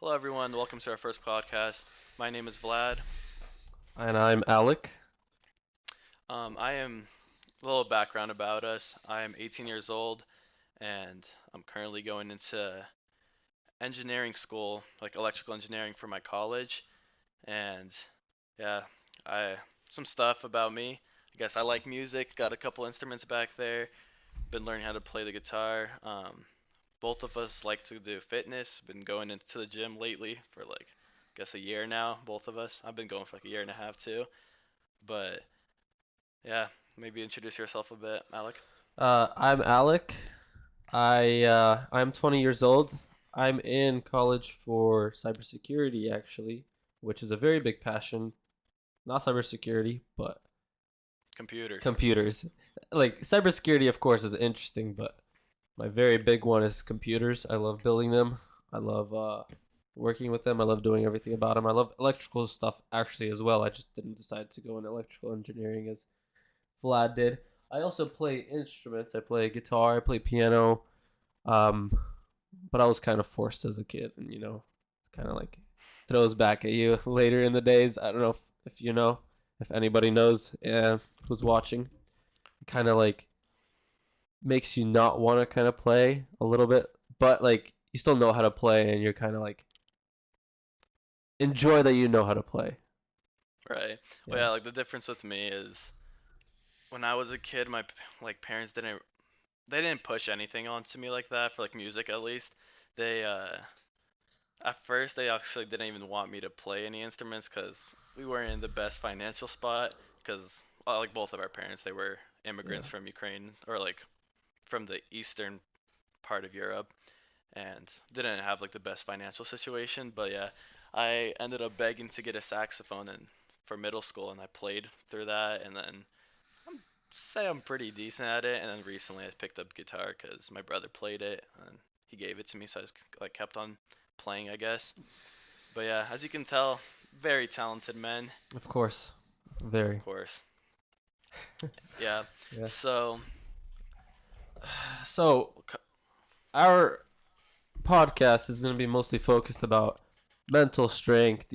Hello, everyone. Welcome to our first podcast. My name is Vlad. And I'm Alik. I am a little background about us. I am 18 years old, and I'm currently going into engineering school, like electrical engineering for my college. And yeah, I some stuff about me. I guess I like music. Got a couple instruments back there. Been learning how to play the guitar. Both of us like to do fitness. Been going into the gym lately for I guess a year now. Both of us. I've been going for like a year and a half too. But yeah, maybe introduce yourself a bit, Alec. I'm Alec. I'm 20 years old. I'm in college for cybersecurity, actually, which is a very big passion. Not cybersecurity, but Computers. computers. Like cybersecurity, of course, is interesting, but my very big one is computers. I love building them. I love working with them. I love doing everything about them. I love electrical stuff actually as well. I just didn't decide to go in electrical engineering as Vlad did. I also play instruments. I play guitar. I play piano. Um, but I was kind of forced as a kid, and it's kind of like throws back at you later in the days. I don't know if you know, if anybody knows who's watching. It kind of like makes you not want to kind of play a little bit, but like you still know how to play, and you're kind of like enjoy that you know how to play. Right. Well, Yeah, yeah, like the difference with me is when I was a kid, my parents didn't push anything onto me like that for like music at least. They At first they actually didn't even want me to play any instruments because we weren't in the best financial spot because like both of our parents they were yeah, immigrants from Ukraine or like from the eastern part of Europe and didn't have like the best financial situation. But yeah, I ended up begging to get a saxophone and for middle school, and I played through that, and then say I'm pretty decent at it. And then recently I picked up guitar because my brother played it and he gave it to me, so I just like kept on playing, I guess. But yeah, as you can tell, very talented men, of course, of very. course. Yeah. Yeah. So, So our podcast is going to be mostly focused about mental strength,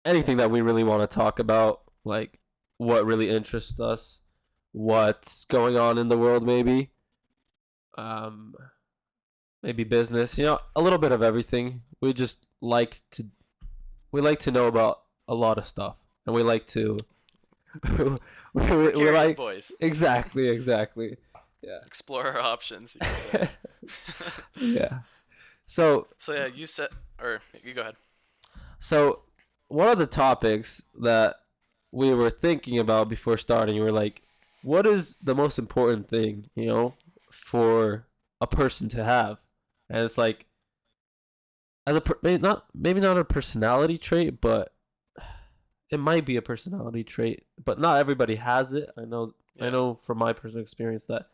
anything that we really want to talk about, like what really interests us, what's going on in the world, um, maybe business, a little bit of everything. We like to know about a lot of stuff, and we like to, we're we curious like, boys. exactly. Yeah. Explore our options, you could say. Yeah. So, So yeah, you said, or you go ahead. So, one of the topics that we were thinking about before starting, we were like, what is the most important thing, for a person to have? And it's like, maybe not a personality trait, but it might be a personality trait, but not everybody has it. I Yeah. know from my personal experience that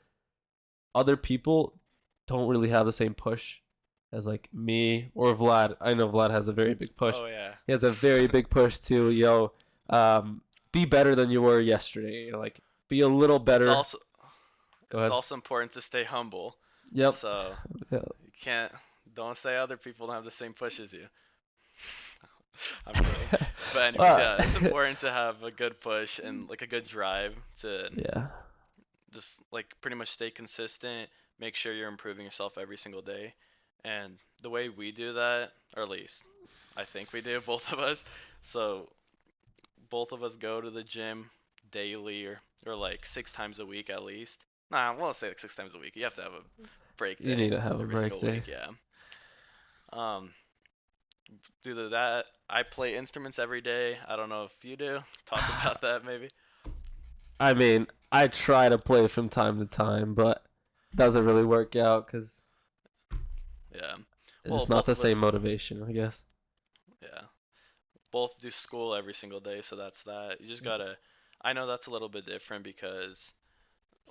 other people don't really have the same push as like me or Vlad. I know Vlad has a very big push. Oh yeah. He has a very big push to be better than you were yesterday. Like be a little It's better. also Go it's ahead. also important to stay humble. Yep. So Yeah. you can't don't say other people don't have the same push as you. I'm kidding. But anyways, Well, yeah, it's important to have a good push and like a good drive to yeah. just like pretty much stay consistent, make sure you're improving yourself every single day. And the way we do that, or at least I think we do, both of us. So both of us go to the gym daily or like 6 times a week at least. Nah, I won't say like 6 times a week. You have to have a break You day need to have a every break single day. week, yeah. Um, Due to that, I play instruments every day. I don't know if you do. Talk about that maybe. I mean, I try to play from time to time, but it doesn't really work out because Yeah. it's Well, just not both the of us, same motivation, I guess. yeah, both do school every single day, so that's that. You just gotta. I know that's a little bit different because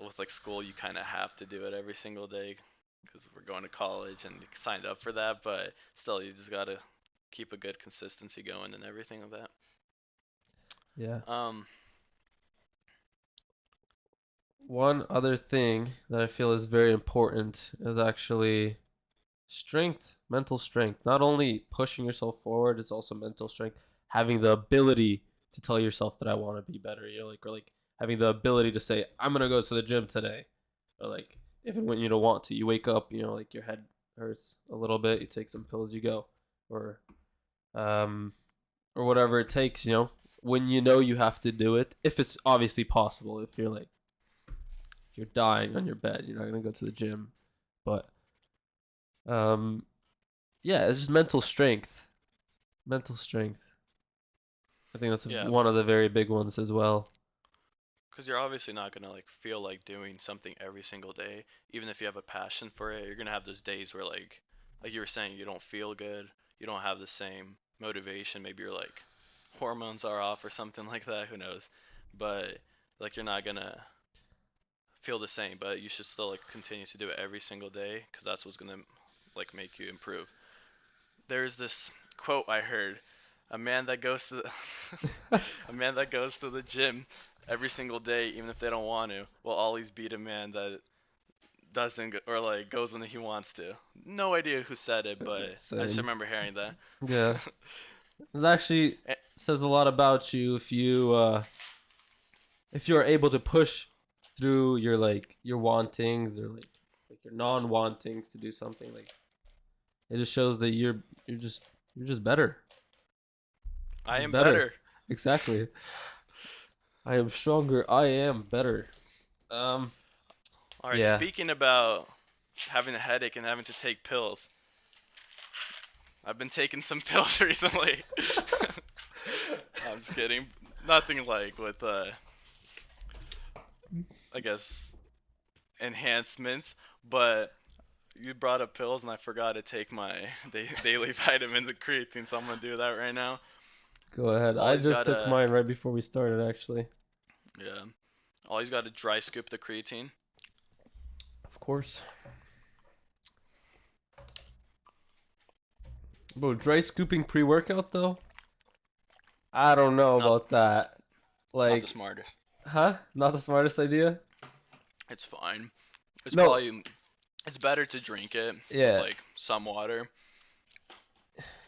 with like school, you kind of have to do it every single day because we're going to college and signed up for that. But still, you just gotta keep a good consistency going and everything of that. Yeah. Um, One other thing that I feel is very important is actually Strength, mental strength. Not only pushing yourself forward, it's also mental strength. Having the ability to tell yourself that I want to be better. Or like having the ability to say, I'm gonna go to the gym today. Or like even when you don't want to, you wake up, like your head hurts a little bit, you take some pills, you go. Or um or whatever it takes, when you have to do it. If it's obviously possible, if you're dying on your bed, you're not gonna go to the gym. But um yeah, it's just mental strength. Mental strength. I think that's Yeah, one of the very big ones as well. because you're obviously not gonna like feel like doing something every single day, even if you have a passion for it. You're gonna have those days where like you were saying, you don't feel good, you don't have the same motivation. Maybe your like hormones are off or something like that. Who knows? But like you're not gonna feel the same. But you should still like continue to do it every single day because that's what's gonna like make you improve. There's this quote I heard: a man that goes to the a man that goes to the gym every single day, even if they don't want to, will always beat a man that doesn't or like goes when he wants to. No idea who said it, but I just Same. remember hearing that. Yeah. It actually Eh, says a lot about you if you're able to push through your wantings or like your non-wantings to do something. Like it just shows that you're just better. You're I just am better. better. Exactly. I am stronger. I am better. Um All right, yeah. speaking about having a headache and having to take pills, I've been taking some pills recently. I'm just kidding. Nothing like with I guess enhancements, but you brought up pills and I forgot to take my daily vitamins and creatine, so I'm gonna do that right now. Go ahead. I Always just took gotta, mine right before we started actually. yeah, always gotta dry scoop the creatine. Of course. Bro, dry scooping pre-workout though? I don't know Not about that. not the Like, smartest. huh? Not the smartest idea? It's fine. It's No. probably it's better to drink it with Yeah. like some water,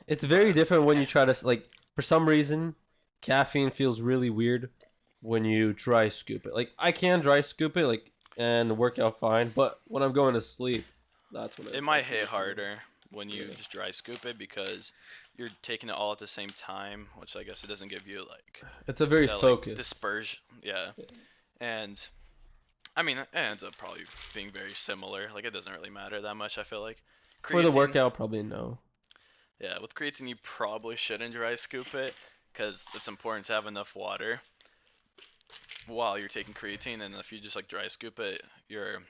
It's very but different when eh, you try to like for some reason caffeine feels really weird when you dry scoop it. Like I can dry scoop it and work out fine, but when I'm going to sleep, that's when it it might affects hit me for me. harder when you Yeah. just dry scoop it because you're taking it all at the same time, which I guess it doesn't give you like It's a very that like focused. dispersion. Yeah, and I mean, it ends up probably being very similar. Like it doesn't really matter that much. I feel like For the creatine. workout, probably no. Yeah, with creatine you probably shouldn't dry scoop it because it's important to have enough water while you're taking creatine, and if you just like dry scoop it, you're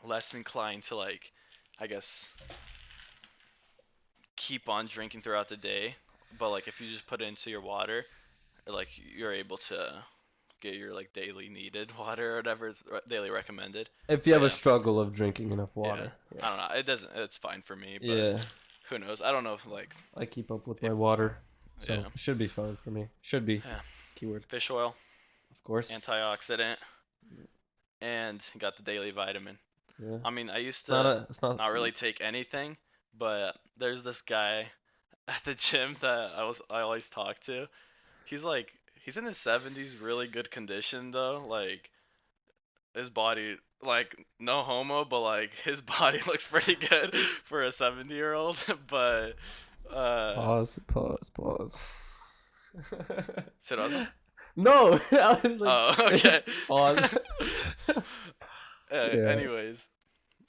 less inclined to like, I guess, keep on drinking throughout the day. But like if you just put it into your water, like you're able to get your like daily needed water or whatever is daily recommended. If you But have a yeah, struggle of drinking enough yeah. water. Yeah. I don't know. It doesn't. It's fine for me, but Yeah. who knows? I don't know if like I keep up with my if water, so yeah, it should be fine for me. Should be. yeah. Keyword. Fish oil, Of course. antioxidant, and got the daily vitamin. Yeah. I mean, I used It's not to a. It's not. not really take anything, but there's this guy at the gym that I always talk to. He's like he's in his 70s, really good condition though. Like his body, like no homo, but like his body looks pretty good for a 70-year-old. But uh, Pause. Pause. Pause. Serasa? No, I was like, Oh, okay. pause. Yeah. Anyways,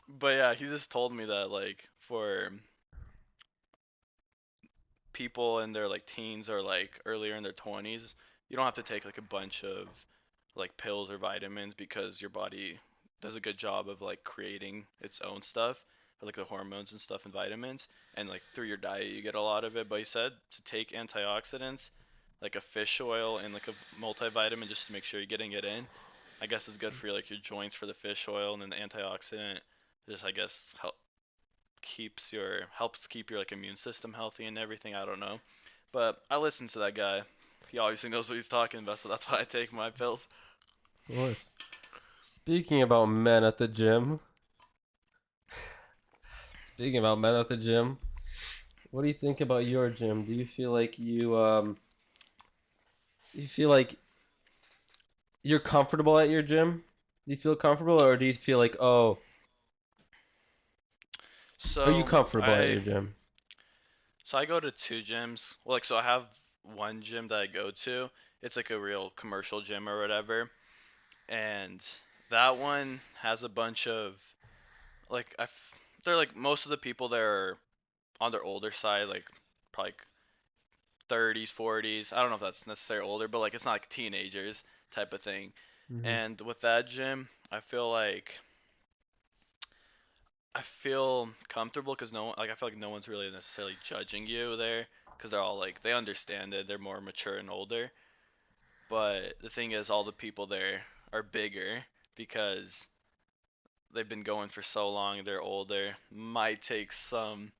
but yeah, he just told me that like for people in their like teens or like earlier in their 20s, you don't have to take like a bunch of like pills or vitamins because your body does a good job of like creating its own stuff, like the hormones and stuff and vitamins, and like through your diet you get a lot of it. But he said to take antioxidants, like a fish oil and like a multivitamin, just to make sure you're getting it in. I guess it's good for like your joints for the fish oil, and then the antioxidant just I guess helps keep your like immune system healthy and everything. I don't know, but I listen to that guy. He obviously knows what he's talking about, so that's why I take my pills. Of course. Speaking about men at the gym. Speaking about men at the gym, what do you think about your gym? Do you feel like you're comfortable at your gym? Do you feel comfortable, or do you feel like, oh, are you So comfortable at I your gym? so I go to two gyms. Well, like so I have one gym that I go to. It's like a real commercial gym or whatever, and that one has a bunch of like they're like most of the people there are on their older side, like probably like 30s, 40s. I don't know if that's necessarily older, but like it's not like teenagers type of thing. Hmm. And with that gym, I feel comfortable because no one, like I feel like no one's really necessarily judging you there because they're all like they understand it. They're more mature and older. But the thing is, all the people there are bigger because they've been going for so long. They're older. Might take some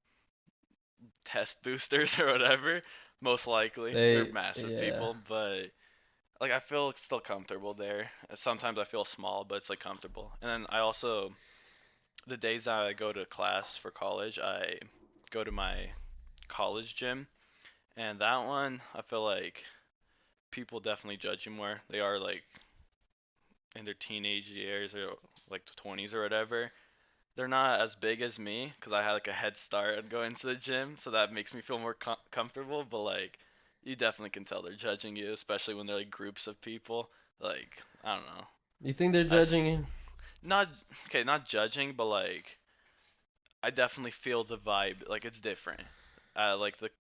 test boosters or whatever. Most likely, they're massive Yeah. people, but like I feel still comfortable there. Sometimes I feel small, but it's like comfortable. And then I also the days I go to class for college, I go to my college gym, and that one I feel like people definitely judge you more. They are like in their teenage years or like 20s or whatever. They're not as big as me because I had like a head start on going to the gym, so that makes me feel more comfortable. But like, you definitely can tell they're judging you, especially when they're like groups of people. Like, I don't know. You think they're I judging you? not okay, not judging, but like I definitely feel the vibe. Like it's different. Like the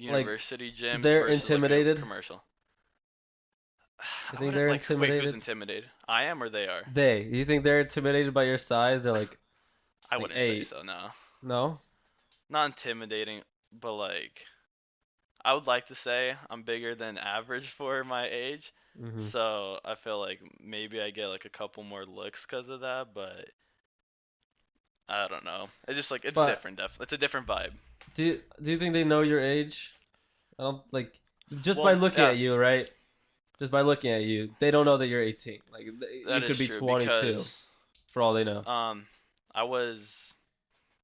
Like university gyms they're versus like a intimidated? commercial. You I think wouldn't they're like wait, who's intimidated? intimidated? I am or they are? You think they're intimidated by your size? They're I like, wouldn't say hey, so, no. no? Not intimidating, but like I would like to say I'm bigger than average for my age. Mm-hmm. So I feel like maybe I get like a couple more looks because of that, but I don't know. It's just like it's But different. It's a different vibe. do you think they know your age? I don't like just by Well, looking yeah, at you, right? Just by looking at you, they don't know that you're 18. Like you that could is be true 22 because for all they know. I was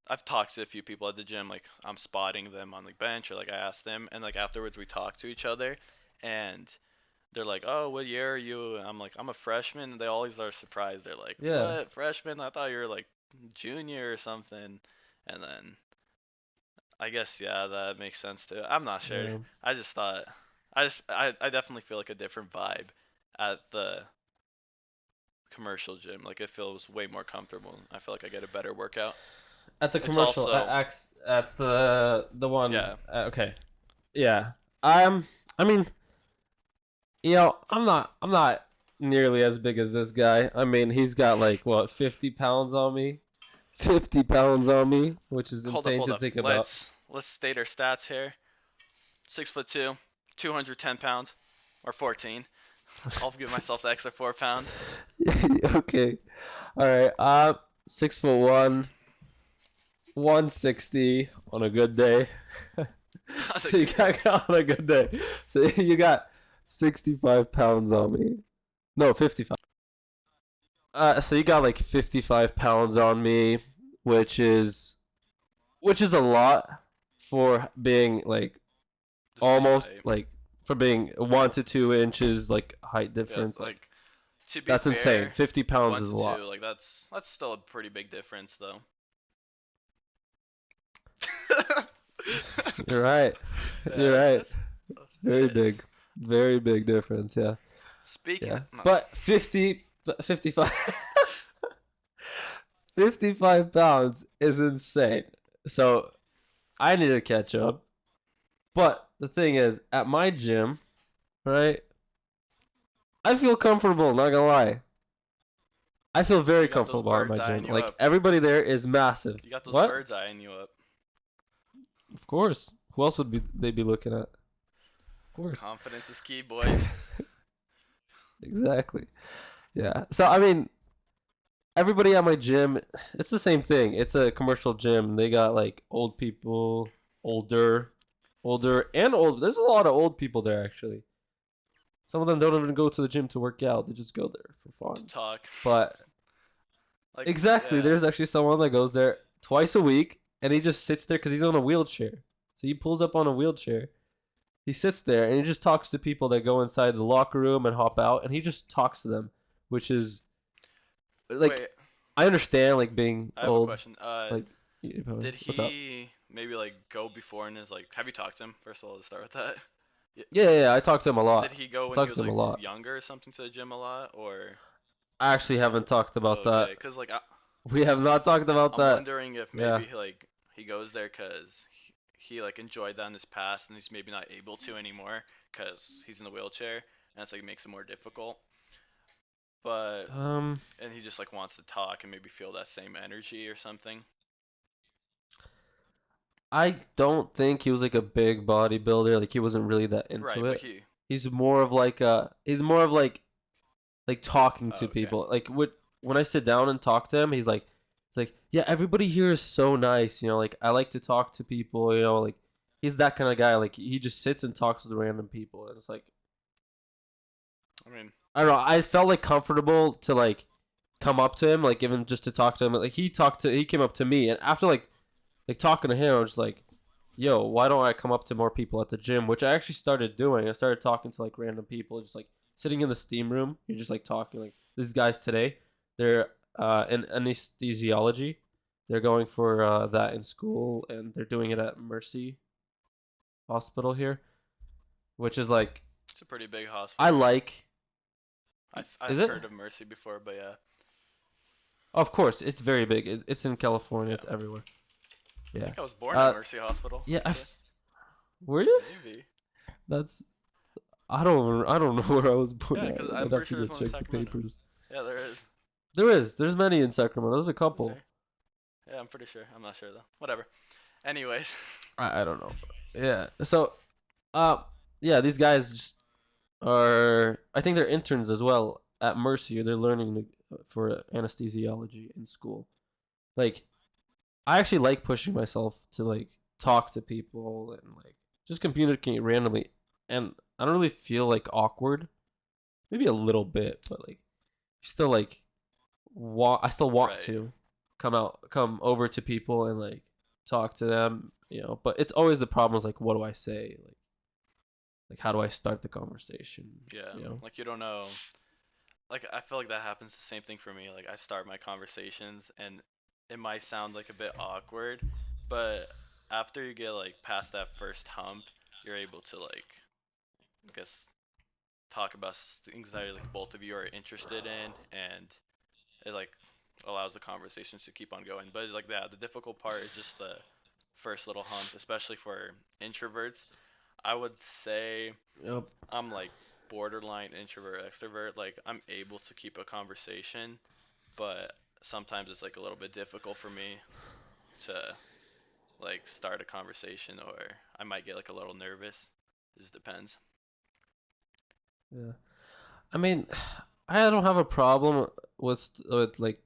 I've talked to a few people at the gym. Like I'm spotting them on like bench or like I asked them, and like afterwards we talk to each other, and they're like, "Oh, what year are you?" And I'm like, "I'm a freshman." And they always are surprised. They're like, Yeah. "What, freshman? I thought you were like junior or something." And then I guess yeah, that makes sense too. I'm not sure. Yeah. I just thought I definitely feel like a different vibe at the commercial gym. Like it feels way more comfortable. I feel like I get a better workout. At the It's commercial also at the one yeah. okay. Yeah. I mean, I'm not nearly as big as this guy. I mean, he's got like what, 50 pounds on me? 50 pounds on me, which is insane Hold to up. think about. Let's state our stats here. 6'2", 210 pounds, or 14. I'll give myself the extra 4 pounds. Okay. All right. 6'1", 160 on a good day. That's a So you good day. got on a good day. So you got 65 pounds on me. No, 55. So you got like 55 pounds on me, which is which is a lot for being like The same almost height. like for being 1 to 2 inches like height Yeah, difference. Like like to be that's insane. fair, 50 pounds one is to a lot. two, like that's still a pretty big difference though. You're right. You're Yeah, right. that's It's very it is. big. Very big difference. Yeah. Speaking Yeah. of, no, But 55 55 pounds is insane. So I need to catch up. But the thing is, at my gym, right, I feel comfortable, not gonna lie. I feel very you got those comfortable at my birds gym. eyeing you Like up. everybody there is massive. You got those What? birds eyeing you up. Of course. Who else would be they be looking at? Of course. Confidence is key, boys. Exactly. Yeah. So I mean, everybody at my gym, it's the same thing. It's a commercial gym. They got like old people, older, older and old. There's a lot of old people there actually. Some of them don't even go to the gym to work out. They just go there for To fun. talk. But Like exactly, yeah. there's actually someone that goes there twice a week and he just sits there because he's on a wheelchair. So he pulls up on a wheelchair. He sits there and he just talks to people that go inside the locker room and hop out, and he just talks to them, which is like Wait, I understand like being I have a old. question. Like, Did what's up? he maybe like go before and is like, have you talked to him? First of all, to start with that. Yeah. Yeah, I talk to him a Did lot. he go I when he talk was to him a like lot. younger or something to the gym a lot, or I actually haven't talked about that. okay? Cause like We have not talked about I'm that. wondering if Yeah. maybe like he goes there because he like enjoyed that in his past and he's maybe not able to anymore because he's in the wheelchair and it's like makes it more difficult. But Um, and he just like wants to talk and maybe feel that same energy or something. I don't think he was like a big bodybuilder. Like he wasn't really that Right, into but it. he. He's more of like like talking Oh, to okay. people. Like when I sit down and talk to him, he's like, yeah, everybody here is so nice. You know, like I like to talk to people. You know, like he's that kind of guy. Like he just sits and talks with random people, and it's like I mean, I don't know. I felt like comfortable to like come up to him, like even just to talk to him. Like he came up to me, and after like talking to him, I was just like, yo, why don't I come up to more people at the gym? Which I actually started doing. I started talking to like random people, just like sitting in the steam room. You're just like talking. Like these guys today, they're in anesthesiology. They're going for that in school, and they're doing it at Mercy Hospital here, which is like it's a pretty big I hospital. like. I've Is it? heard of Mercy before, but yeah, Of course, it's very big. It's in California. It's yeah. everywhere. I Yeah. think I was born at Uh. Mercy Hospital, Yeah. actually. Were you? Maybe. That's I don't know where I was born Yeah, because at. I'm I'd have pretty to sure go there's one in check the Sacramento. papers. Yeah, there is. There's many in Sacramento. There's a Is there? couple. Yeah, I'm pretty sure. I'm not sure though. Whatever. Anyways. I don't know. Yeah. So, uh, yeah, these guys just are. I think they're interns as well at Mercy. They're learning for anesthesiology in school. Like, I actually like pushing myself to like talk to people and like just communicate randomly, and I don't really feel like awkward. Maybe a little bit, but like still like I still want Right. to come over to people and like talk to them, you know. But it's always the problem is like, what do I say? Like how do I start the conversation? Yeah. You know? Like you don't know. Like I feel like that happens the same thing for me. Like I start my conversations and it might sound like a bit awkward, but after you get like past that first hump, you're able to like I guess talk about things that like both of you are interested in and it like allows the conversations to keep on going. But like that, the difficult part is just the first little hump, especially for introverts. I would say Yep. I'm like borderline introvert extrovert. Like I'm able to keep a conversation, but sometimes it's like a little bit difficult for me to like start a conversation or I might get like a little nervous. It just depends. Yeah. I mean, I don't have a problem with like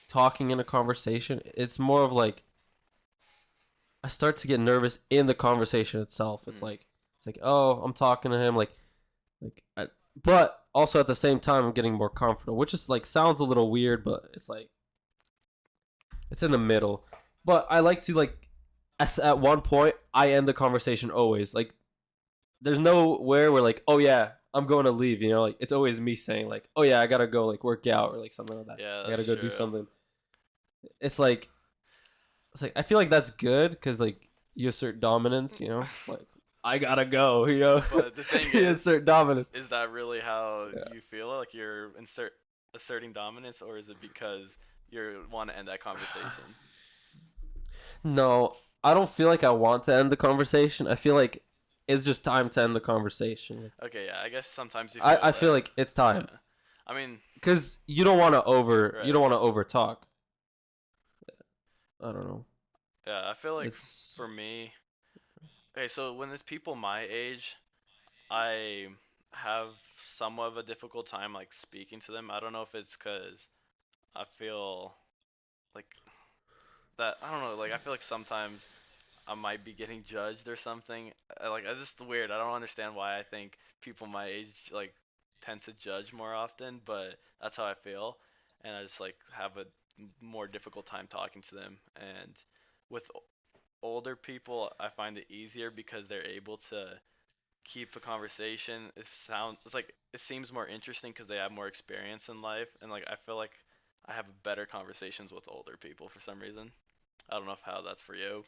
talking in a conversation. It's more of like I start to get nervous in the conversation itself. Mm. It's like oh, I'm talking to him like I, but also at the same time I'm getting more comfortable, which is like sounds a little weird, but it's like it's in the middle. But I like to like at one point I end the conversation always. Like there's nowhere where like oh yeah, I'm going to leave, you know? Like it's always me saying like oh yeah, I got to go like work out or like something like that. Yeah, I got to that's go do true. something. It's like I feel like that's good cuz like you assert dominance, you know? Like I got to go, you know? But the thing You assert dominance. is that really how Yeah. you feel? Like you're asserting dominance, or is it because you want to end that conversation? No, I don't feel like I want to end the conversation. I feel like it's just time to end the conversation. Okay, yeah, I guess sometimes you feel I feel that. like it's time Yeah. I mean, because you right. don't want to over talk. I don't know. Yeah, I feel like It's for me, okay, so when it's people my age, I have somewhat of a difficult time like speaking to them. I don't know if it's because I feel like that, I don't know, like I feel like sometimes I might be getting judged or something. Like it's just weird. I don't understand why I think people my age like tend to judge more often, but that's how I feel, and I just like have a more difficult time talking to them. And with older people, I find it easier because they're able to keep a conversation. It's like it seems more interesting because they have more experience in life, and like I feel like I have better conversations with older people for some reason. I don't know if how that's for you.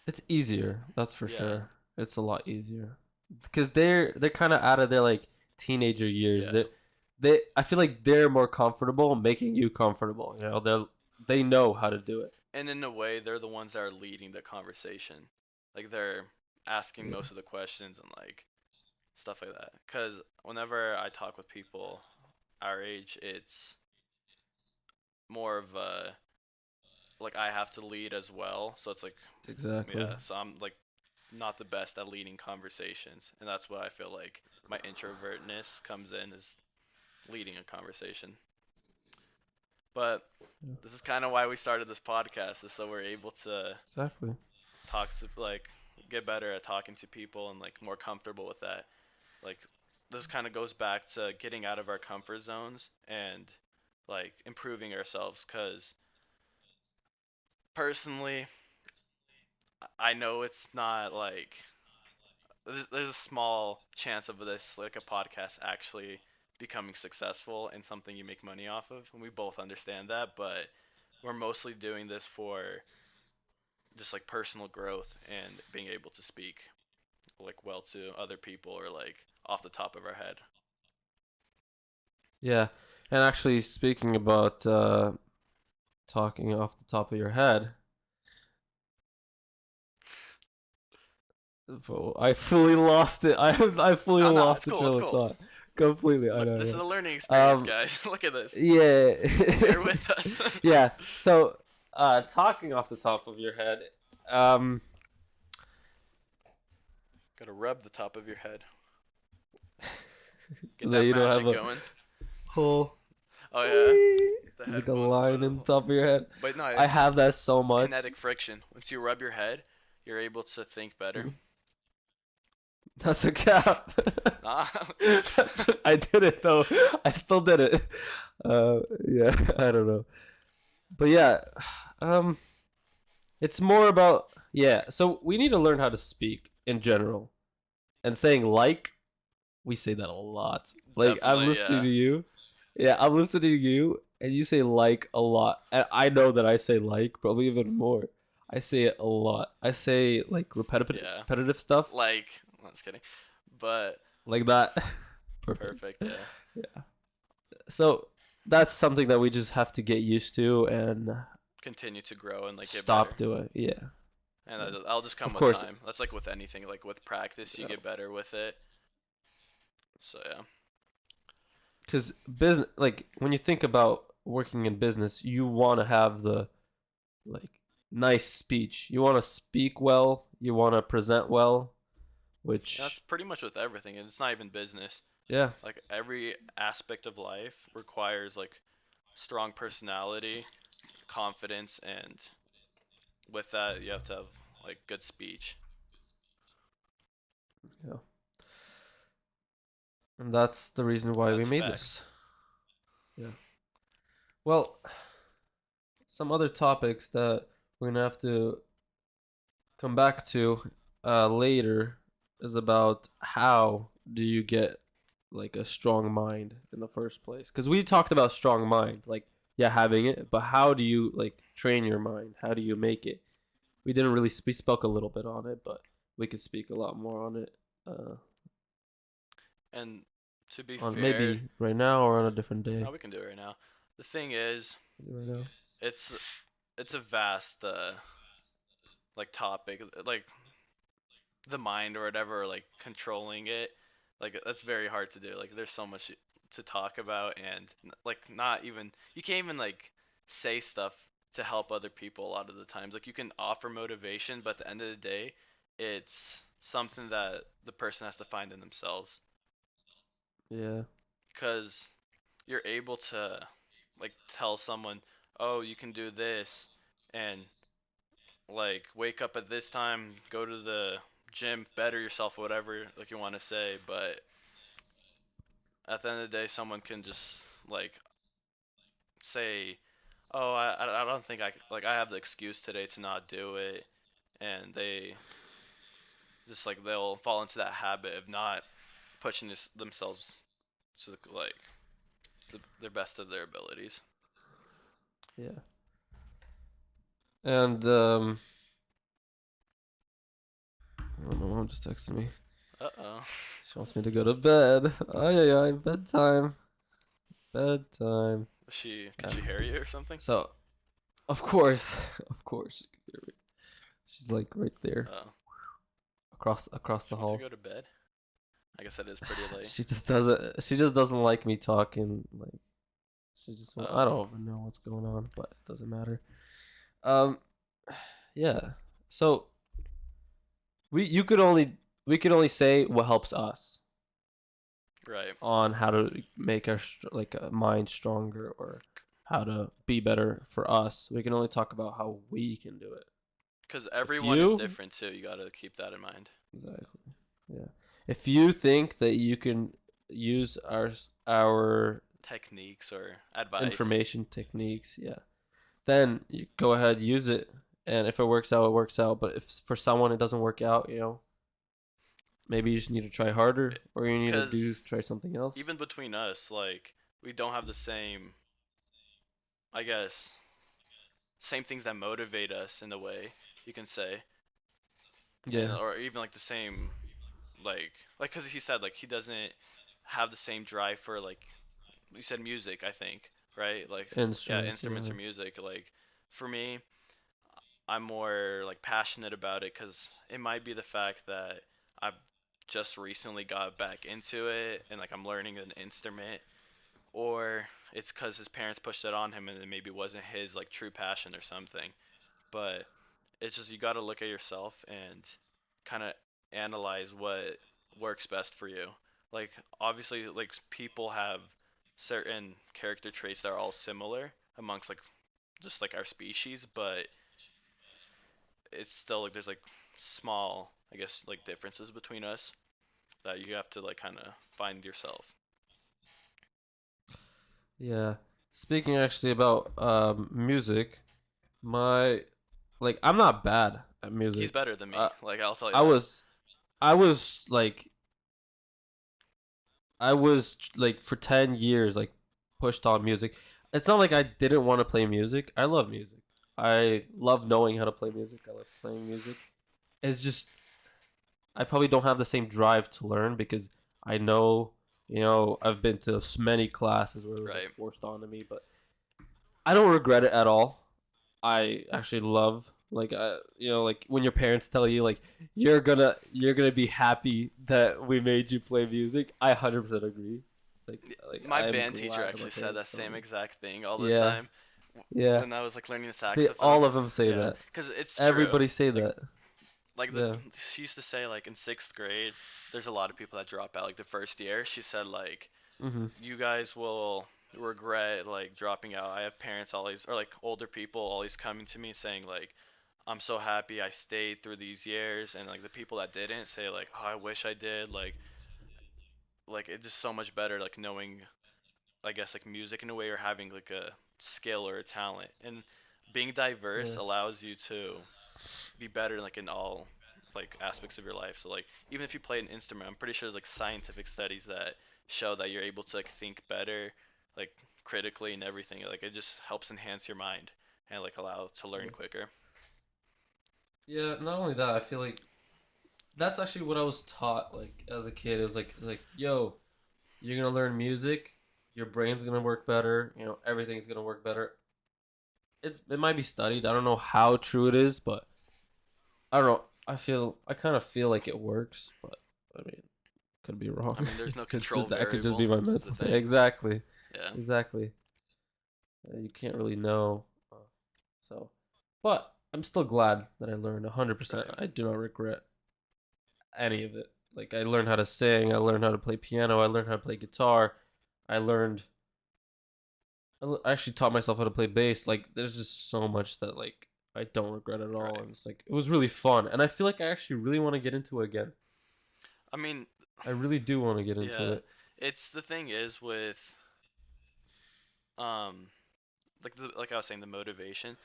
It's easier, that's for Yeah, sure. It's a lot easier because they're kind of out of their like teenager years. yeah. They I feel like they're more comfortable making you comfortable. They know how to do it. And in a way, they're the ones that are leading the conversation. Like they're asking Yeah, most of the questions and like stuff like that. Because whenever I talk with people our age, it's more of a like I have to lead as well. So it's like, exactly. yeah, so I'm like not the best at leading conversations, and that's what I feel like my introvertness comes in is leading a conversation. But Yeah, this is kind of why we started this podcast, is so we're able to exactly. talk to like get better at talking to people and like more comfortable with that. Like this kind of goes back to getting out of our comfort zones and like improving ourselves cuz personally I know it's not like there's a small chance of this like a podcast actually becoming successful and something you make money off of, and we both understand that, but we're mostly doing this for just like personal growth and being able to speak like well to other people or like off the top of our head. Yeah, and actually, speaking about talking off the top of your head, I fully lost it. I fully No, no, lost it's the cool, it's trail of cool. thought completely. I This is know. a learning experience, Um, guys. Look at this. yeah, Bear with us. yeah. So, talking off the top of your head, um, Gotta rub the top of your head. so Get that that you don't have magic a going. whole, Oh yeah, the there's like a headphones put line a. in the top of your head. But no, I have that so it's much. kinetic friction. Once you rub your head, you're able to think better. That's a cap. Ah, I did it though. I still did it. Yeah, I don't know, but yeah, um, it's more about yeah. So we need to learn how to speak in general, and saying like we say that a lot. Like I'm definitely, listening yeah. to you, yeah, I'm listening to you, and you say like a lot, and I know that I say like probably even more. I say it a lot. I say like Yeah. repetitive stuff Like, I'm just kidding. But like that. Perfect. perfect, yeah. Yeah. So that's something that we just have to get used to and Continue to grow and like get stop better. doing. Yeah. And Yeah. that'll just come Of with course. time. That's like with anything. Like with practice, you Yeah. get better with it. So yeah. Because business, like when you think about working in business, you want to have the like nice speech. You want to speak well. You want to present well. That's Which, pretty much with everything, and it's not even business. yeah, Like every aspect of life requires like strong personality, confidence, and with that you have to have like good speech. yeah, and that's the reason And why we that's made facts. this. Yeah. Well, some other topics that we're gonna have to come back to later is about how do you get like a strong mind in the first place? Because we talked about strong mind, like yeah, having it, but how do you like train your mind? How do you make it? We didn't really we spoke a little bit on it, but we could speak a lot more on it. And to be On fair, maybe right now or on a different day. oh, we can do it right now. The thing is, Right now. it's it's a vast like topic, like the mind or whatever, or like controlling it. Like that's very hard to do. Like there's so much to talk about, and like not even you can't even like say stuff to help other people a lot of the times. Like you can offer motivation, but at the end of the day, it's something that the person has to find in themselves. Yeah. Because you're able to like tell someone, oh, you can do this, and like wake up at this time, go to the gym, better yourself, whatever like you want to say, but at the end of the day, someone can just like say, oh, I don't think like I have the excuse today to not do it, and they just like they'll fall into that habit of not pushing themselves to like their best of their abilities. Yeah. And oh, my mom just texted me. Uh-oh. She wants me to go to bed. Oh yeah, yeah, bedtime, bedtime. Could Yeah. she hear you or something? So of course, of course, she can hear me. She's like right there, Oh, across she the wants to hall. go to bed. I guess that is pretty late. She just doesn't. She just doesn't like me talking. Like she just. I Oh, don't even know what's going on, but it doesn't matter. Um, yeah. So we you could only we could only say what helps us right. on how to make our like mind stronger or how to be better for us. We can only talk about how we can do it. Because If everyone is you different too. You gotta keep that in mind. exactly, yeah. If you think that you can use our Techniques or advice. information techniques, yeah, then you go ahead, use it, and if it works out, it works out. But if for someone it doesn't work out, maybe you just need to try harder, or you need to Because try something else. even between us, like we don't have the same, I guess, same things that motivate us in a way you can say, and Yeah, or even like the same like because he said like he doesn't have the same drive for like you said music I think right like yeah instruments. instruments Yeah, or music like for me I'm more like passionate about it because it might be the fact that I've just recently got back into it and like I'm learning an instrument or it's because his parents pushed it on him and it maybe wasn't his like true passion or something but it's just you got to look at yourself and kind of analyze what works best for you. Like obviously like people have certain character traits that are all similar amongst like just like our species, but it's still like there's like small, I guess like differences between us that you have to like kind of find yourself. yeah. Speaking actually about music, my like I'm not bad at He's music. better than me. Like I'll tell you I that. was I was like I was like for 10 years like pushed on music. It's not like I didn't want to play music. I love music. I love knowing how to play music. I love playing music. It's just I probably don't have the same drive to learn because I know, I've been to many classes where it was like Right. forced onto me, but I don't regret it at all. I actually love like like when your parents tell you like you're gonna be happy that we made you play music. I 100% agree. Like My I'm band teacher glad that my actually said that parents told same me. exact thing all the Yeah, time yeah. when I was like learning the They saxophone. all of them say Yeah, that. because it's true. Everybody say Like that. like the Yeah. she used to say like in sixth grade, there's a lot of people that drop out like the first year. She said like Mhm. you guys will regret like dropping out. I have parents always or like older people always coming to me saying like I'm so happy I stayed through these years and like the people that didn't say like oh I wish I did like it's just so much better like knowing I guess like music in a way or having like a skill or a talent and being diverse Yeah. allows you to be better like in all like aspects of your life. So like even if you play an instrument, I'm pretty sure there's like scientific studies that show that you're able to like think better, like critically and everything. Like it just helps enhance your mind and like allow to learn Yeah. quicker. Yeah, not only that, I feel like that's actually what I was taught like as a kid. It was like, yo, you're gonna learn music, your brain's gonna work better, everything's gonna work better. It might be studied. I don't know how true it is, but I don't know. I kind of feel like it works, but I mean, could be I wrong. mean, there's no It's control just that could just variable be my is the mental state. thing. Exactly, Yeah. exactly. You can't really know. So, but I'm still glad that I learned 100%. Right. I do not regret any of it. Like I learned how to sing, I learned how to play piano, I learned how to play guitar, I learned I actually taught myself how to play bass. Like there's just so much that like I don't regret at all, Right. and it's like it was really fun, and I feel like I actually really want to get into it again. I mean, I really do want to get into yeah. it. It's the thing is with um like I was saying, the motivation.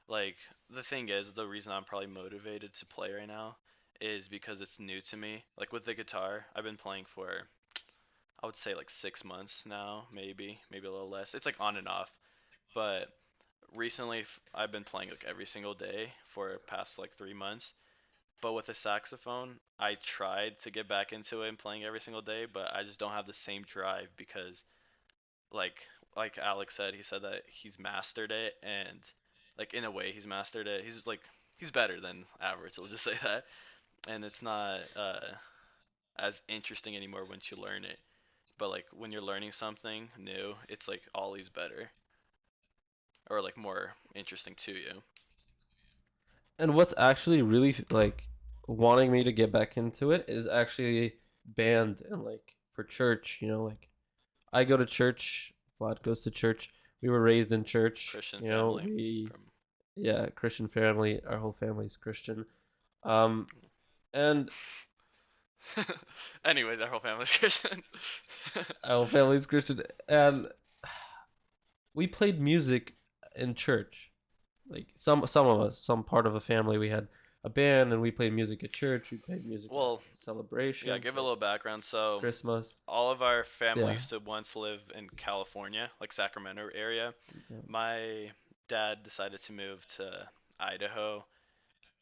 Like the thing is, the reason I'm probably motivated to play right now is because it's new to me. Like with the guitar, I've been playing for I would say like 6 months now, maybe a little less. It's like on and off. But recently, I've been playing like every single day for past like 3 months. But with the saxophone, I tried to get back into it and playing every single day, but I just don't have the same drive because like like Alex said, he said that he's mastered it and like in a way he's mastered it. He's better than average, let's just say that. And it's not as interesting anymore once you learn it. But like when you're learning something new, it's like always better or like more interesting to you. And what's actually really like wanting me to get back into it is actually band and like for church. Like I go to church. Vlad goes to church. We were raised in church. Christian family We from yeah, Christian family. Our whole family's Christian. Um, and anyways, our whole family's Christian. our whole family's Christian, and we played music in church. Like some of us, some part of a family, we had a band and we played music at church. We played music at Well, yeah, celebrations, give a like little background. So, Christmas. all of our family Yeah. used to once live in California, like Sacramento area. Yeah. My dad decided to move to Idaho,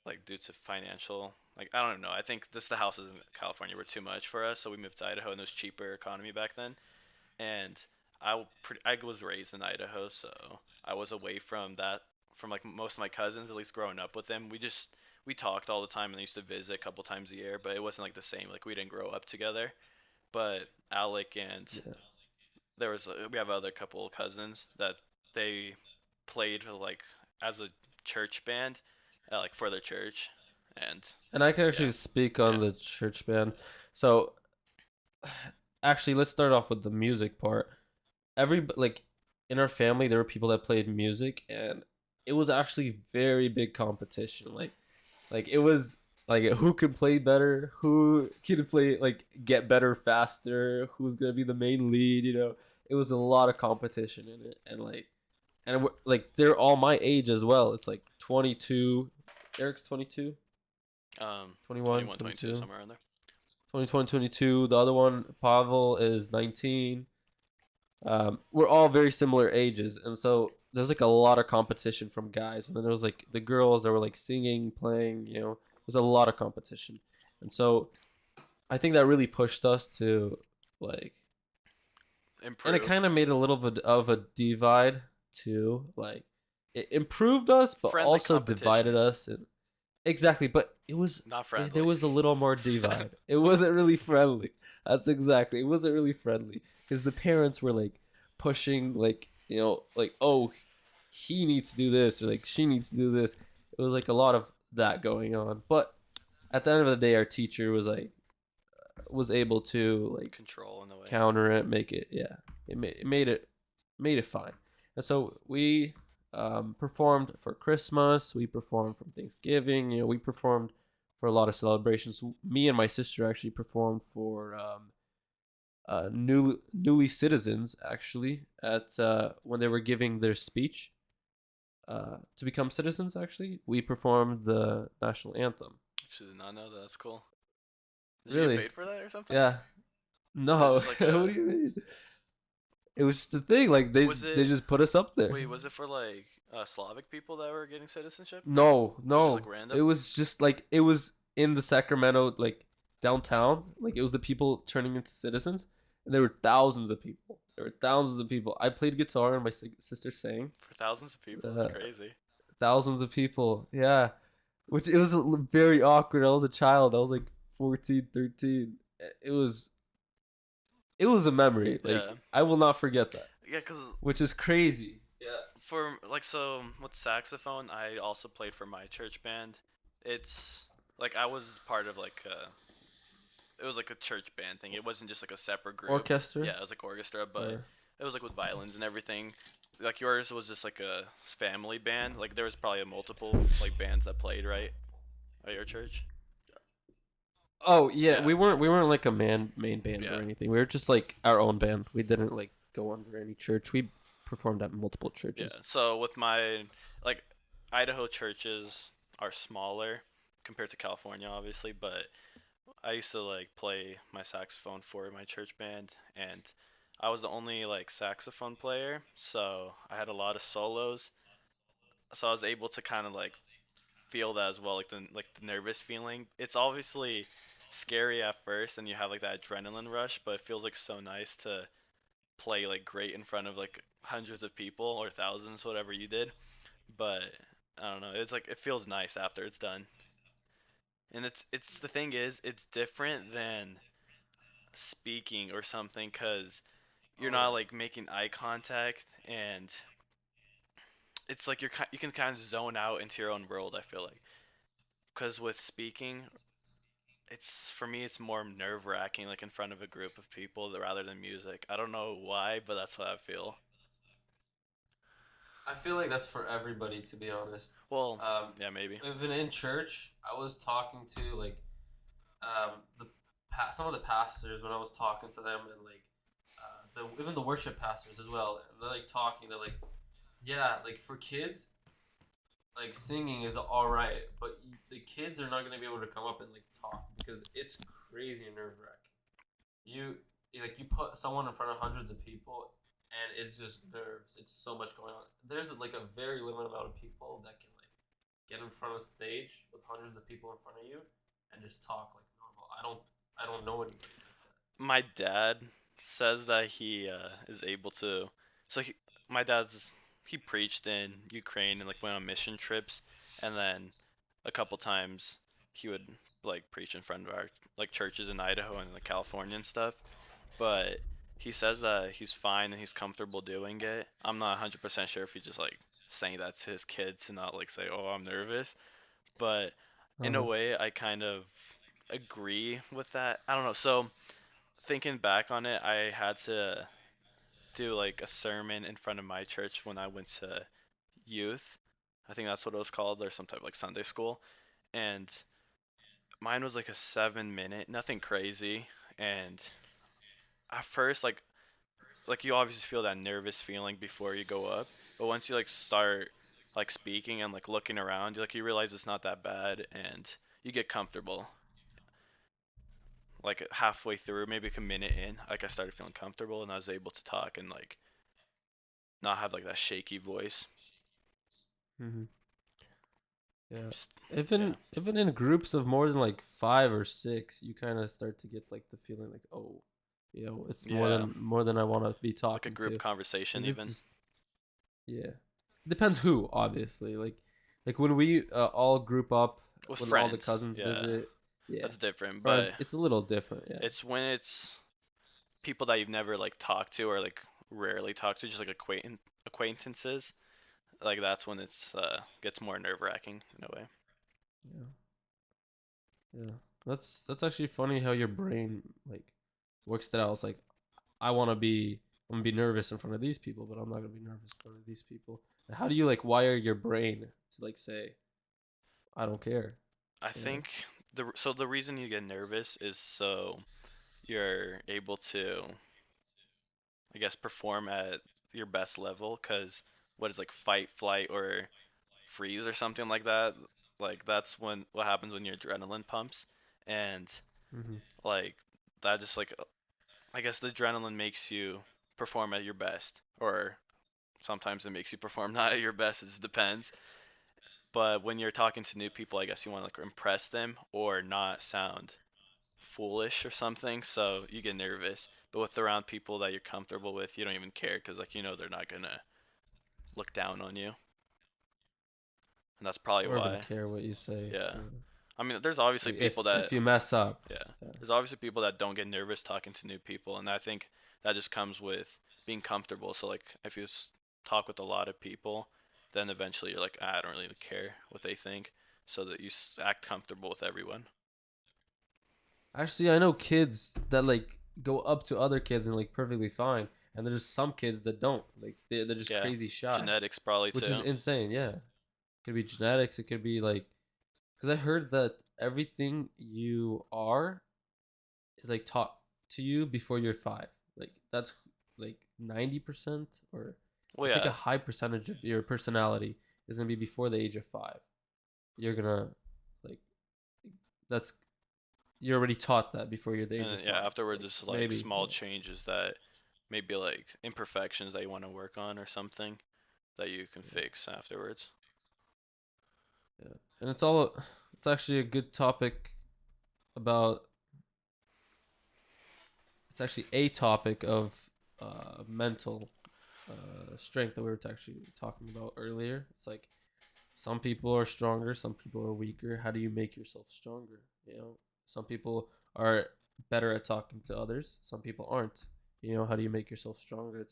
like due to financial, like I don't know. I think just the houses in California were too much for us, so we moved to Idaho, and it was cheaper economy back then. And I was raised in Idaho, so I was away from that, from like most of my cousins, at least growing up with them. We talked all the time and they used to visit a couple times a year, but it wasn't like the same. Like we didn't grow up together. But Alec and Yeah. we have other couple cousins that they played like as a church band, like for their church, and And I can yeah, actually speak yeah. on the church band. So actually, let's start off with the music part. Like in our family, there were people that played music, and it was actually very big competition. Like it was like who could play better, who could play like get better faster, who's gonna be the main lead. It was a lot of competition in it, and like they're all my age as well. It's like 22. Eric's 22, 21, 21, 22, 22, somewhere in there. 21, 22. The other one, Pavel, is 19. We're all very similar ages, and so there's like a lot of competition from guys, and then there was like the girls that were like singing, playing. There's a lot of competition, and so I think that really pushed us to like, and it Improve. kind of made a little bit of a divide too. Like, it improved us, but Friendly also divided competition, us. And exactly, but not there friendly. was a little more divide. It wasn't really friendly. That's exactly. It wasn't really friendly because the parents were like pushing, like like, oh, he needs to do this or like she needs to do this. It was like a lot of that going on. But at the end of the day, our teacher was able to like Control in a way. counter it, make it, yeah, it made it fine. And so we performed for Christmas, we performed for Thanksgiving, we performed for a lot of celebrations. Me and my sister actually performed for newly citizens actually at when they were giving their speech to become citizens. Actually, we performed the national anthem. Actually, did not know that. That's cool. Did you get Really? paid for that or something? Yeah. Is that No. just like What a? do you mean? It was just a thing. Like they Was they it? just put us up there. Wait, was it for like Slavic people that were getting citizenship? No, Or just like no. It random? was just like it was in the Sacramento like downtown. Like it was the people turning into citizens, and there were thousands of people. There were thousands of people. I played guitar and my sister sang. For thousands of people? That's Uh, crazy. Thousands of people. Yeah. Which it was very awkward. I was a child. I was like 14, 13. It was a memory. Like Yeah. I will not forget that. Yeah, cause Which is crazy. Yeah. for like so with saxophone, I also played for my church band. It's like I was part of like it was like a church band thing. It wasn't just like a separate group. Orchestra Yeah, it was like orchestra, but or it was like with violins and everything. Like yours was just like a family band. Like there was probably a multiple like bands that played right at your church. oh yeah, Yeah, we weren't like a main band yeah. or anything. We were just like our own band. We didn't like go under any church. performed at multiple Yeah. churches. So with my like Idaho churches are smaller compared to California, obviously, but I used to like play my saxophone for my church band, and I was the only like saxophone player, so I had a lot of solos. So I was able to kind of like feel that as well, like the nervous feeling. It's obviously scary at first, and you have like that adrenaline rush, but it feels like so nice to play like great in front of like hundreds of people or thousands, whatever you did. But I don't know, it's like it feels nice after it's done. And it's the thing is, it's different than speaking or something because you're Oh not yeah. like making eye contact, and it's like you can kind of zone out into your own world. I feel like because with speaking, it's for me it's more nerve wracking like in front of a group of people rather than music. I don't know why, but that's how I feel. I feel like that's for everybody, to be honest. Well, Um, yeah, maybe. Even in church, I was talking to like the some of the pastors when I was talking to them, and like the even the worship pastors as well, and they're like talking. They're like, yeah, like for kids, like singing is all right, but the kids are not gonna be able to come up and like talk because it's crazy nerve wracking. You like you put someone in front of hundreds of people, and it's just nerves. It's so much going on. There's like a very limited amount of people that can like get in front of stage with hundreds of people in front of you and just talk like normal. I don't know anybody like that. My dad says that he is able to. So my dad's he preached in Ukraine and like went on mission trips, and then a couple times he would like preach in front of our like churches in Idaho and like California and stuff. But he says that he's fine and he's comfortable doing it. I'm not 100% sure if he just like saying that to his kids and not like say, "Oh, I'm nervous." But in a Uh-huh. way, I kind of agree with that. I don't know. So thinking back on it, I had to do like a sermon in front of my church when I went to youth. I think that's what it was called, or some type of like Sunday school. And mine was like a 7 minute, nothing crazy. And at first, like you obviously feel that nervous feeling before you go up, but once you like start like speaking and like looking around, you realize it's not that bad, and you get comfortable. Like halfway through, maybe like a minute in, like I started feeling comfortable and I was able to talk and like not have like that shaky voice. Mm-hmm. Yeah. Just yeah, Even in groups of more than like 5 or 6, you kind of start to get like the feeling like, oh, it's yeah, more than I want to be like a talking group to. conversation 'Cause it's even just, yeah, depends who, obviously. Like when we all group up, with when all the friends. cousins Yeah, visit, yeah, that's different, friends, but it's a little different. Yeah. it's when it's people that you've never like talked to or like rarely talked to, just like acquaintances. Like that's when it's gets more nerve wracking in a way. Yeah. Yeah. That's actually funny how your brain like works that out. It's like I'm gonna be nervous in front of these people, but I'm not gonna be nervous in front of these people. How do you like wire your brain to like say I don't care? I You know? think the reason you get nervous is so you're able to, I guess, perform at your best level. Cause what is like fight, flight, or freeze or something like that. Like that's when what happens when your adrenaline pumps, and Mm-hmm. like that just like I guess the adrenaline makes you perform at your best, or sometimes it makes you perform not at your best. It just depends. But when you're talking to new people, I guess you want to like impress them or not sound foolish or something. So you get nervous. But with around people that you're comfortable with, you don't even care because like they're not gonna look down on you, and that's probably Or even why. care what you say. Yeah. Yeah. I mean, there's obviously Like people if that you mess up. yeah, Yeah. there's obviously people that don't get nervous talking to new people, and I think that just comes with being comfortable. So like if you talk with a lot of people, then eventually you're like, I don't really care what they think, so that you act comfortable with everyone. Actually, I know kids that like go up to other kids and like perfectly fine, and there's some kids that don't. Like they're just Yeah, crazy shy, genetics probably which is too. insane. Yeah, it could be genetics. It could be like because I heard that everything you are is like taught to you before you're 5. Like that's like 90% or Well, I think a yeah, high percentage of your personality is gonna be before the age of 5. You're gonna like that's you're already taught that before you're the age and of yeah, 5. afterwards Like it's like maybe, small yeah, changes that maybe like imperfections that you want to work on or something that you can yeah, fix afterwards. yeah. And it's actually a good topic about it's actually a topic of mental strength that we were actually talking about earlier. It's like some people are stronger, some people are weaker. How do you make yourself stronger? Some people are better at talking to others, some people aren't. How do you make yourself stronger?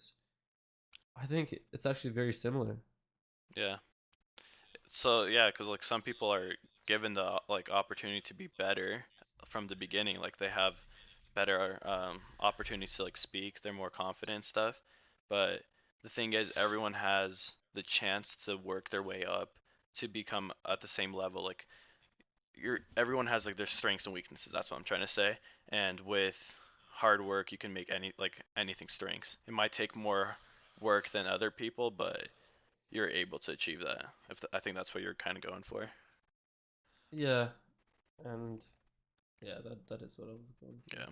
I think it's actually very similar. Yeah. So yeah, because like some people are given the like opportunity to be better from the beginning. Like they have better opportunities to like speak. They're more confident and stuff. But the thing is, everyone has the chance to work their way up to become at the same level. Like everyone has like their strengths and weaknesses. That's what I'm trying to say. And with hard work, you can make anything strengths. It might take more work than other people, but you're able to achieve that. I think that's what you're kind of going for. Yeah, and yeah, that is what I was going for. Yeah.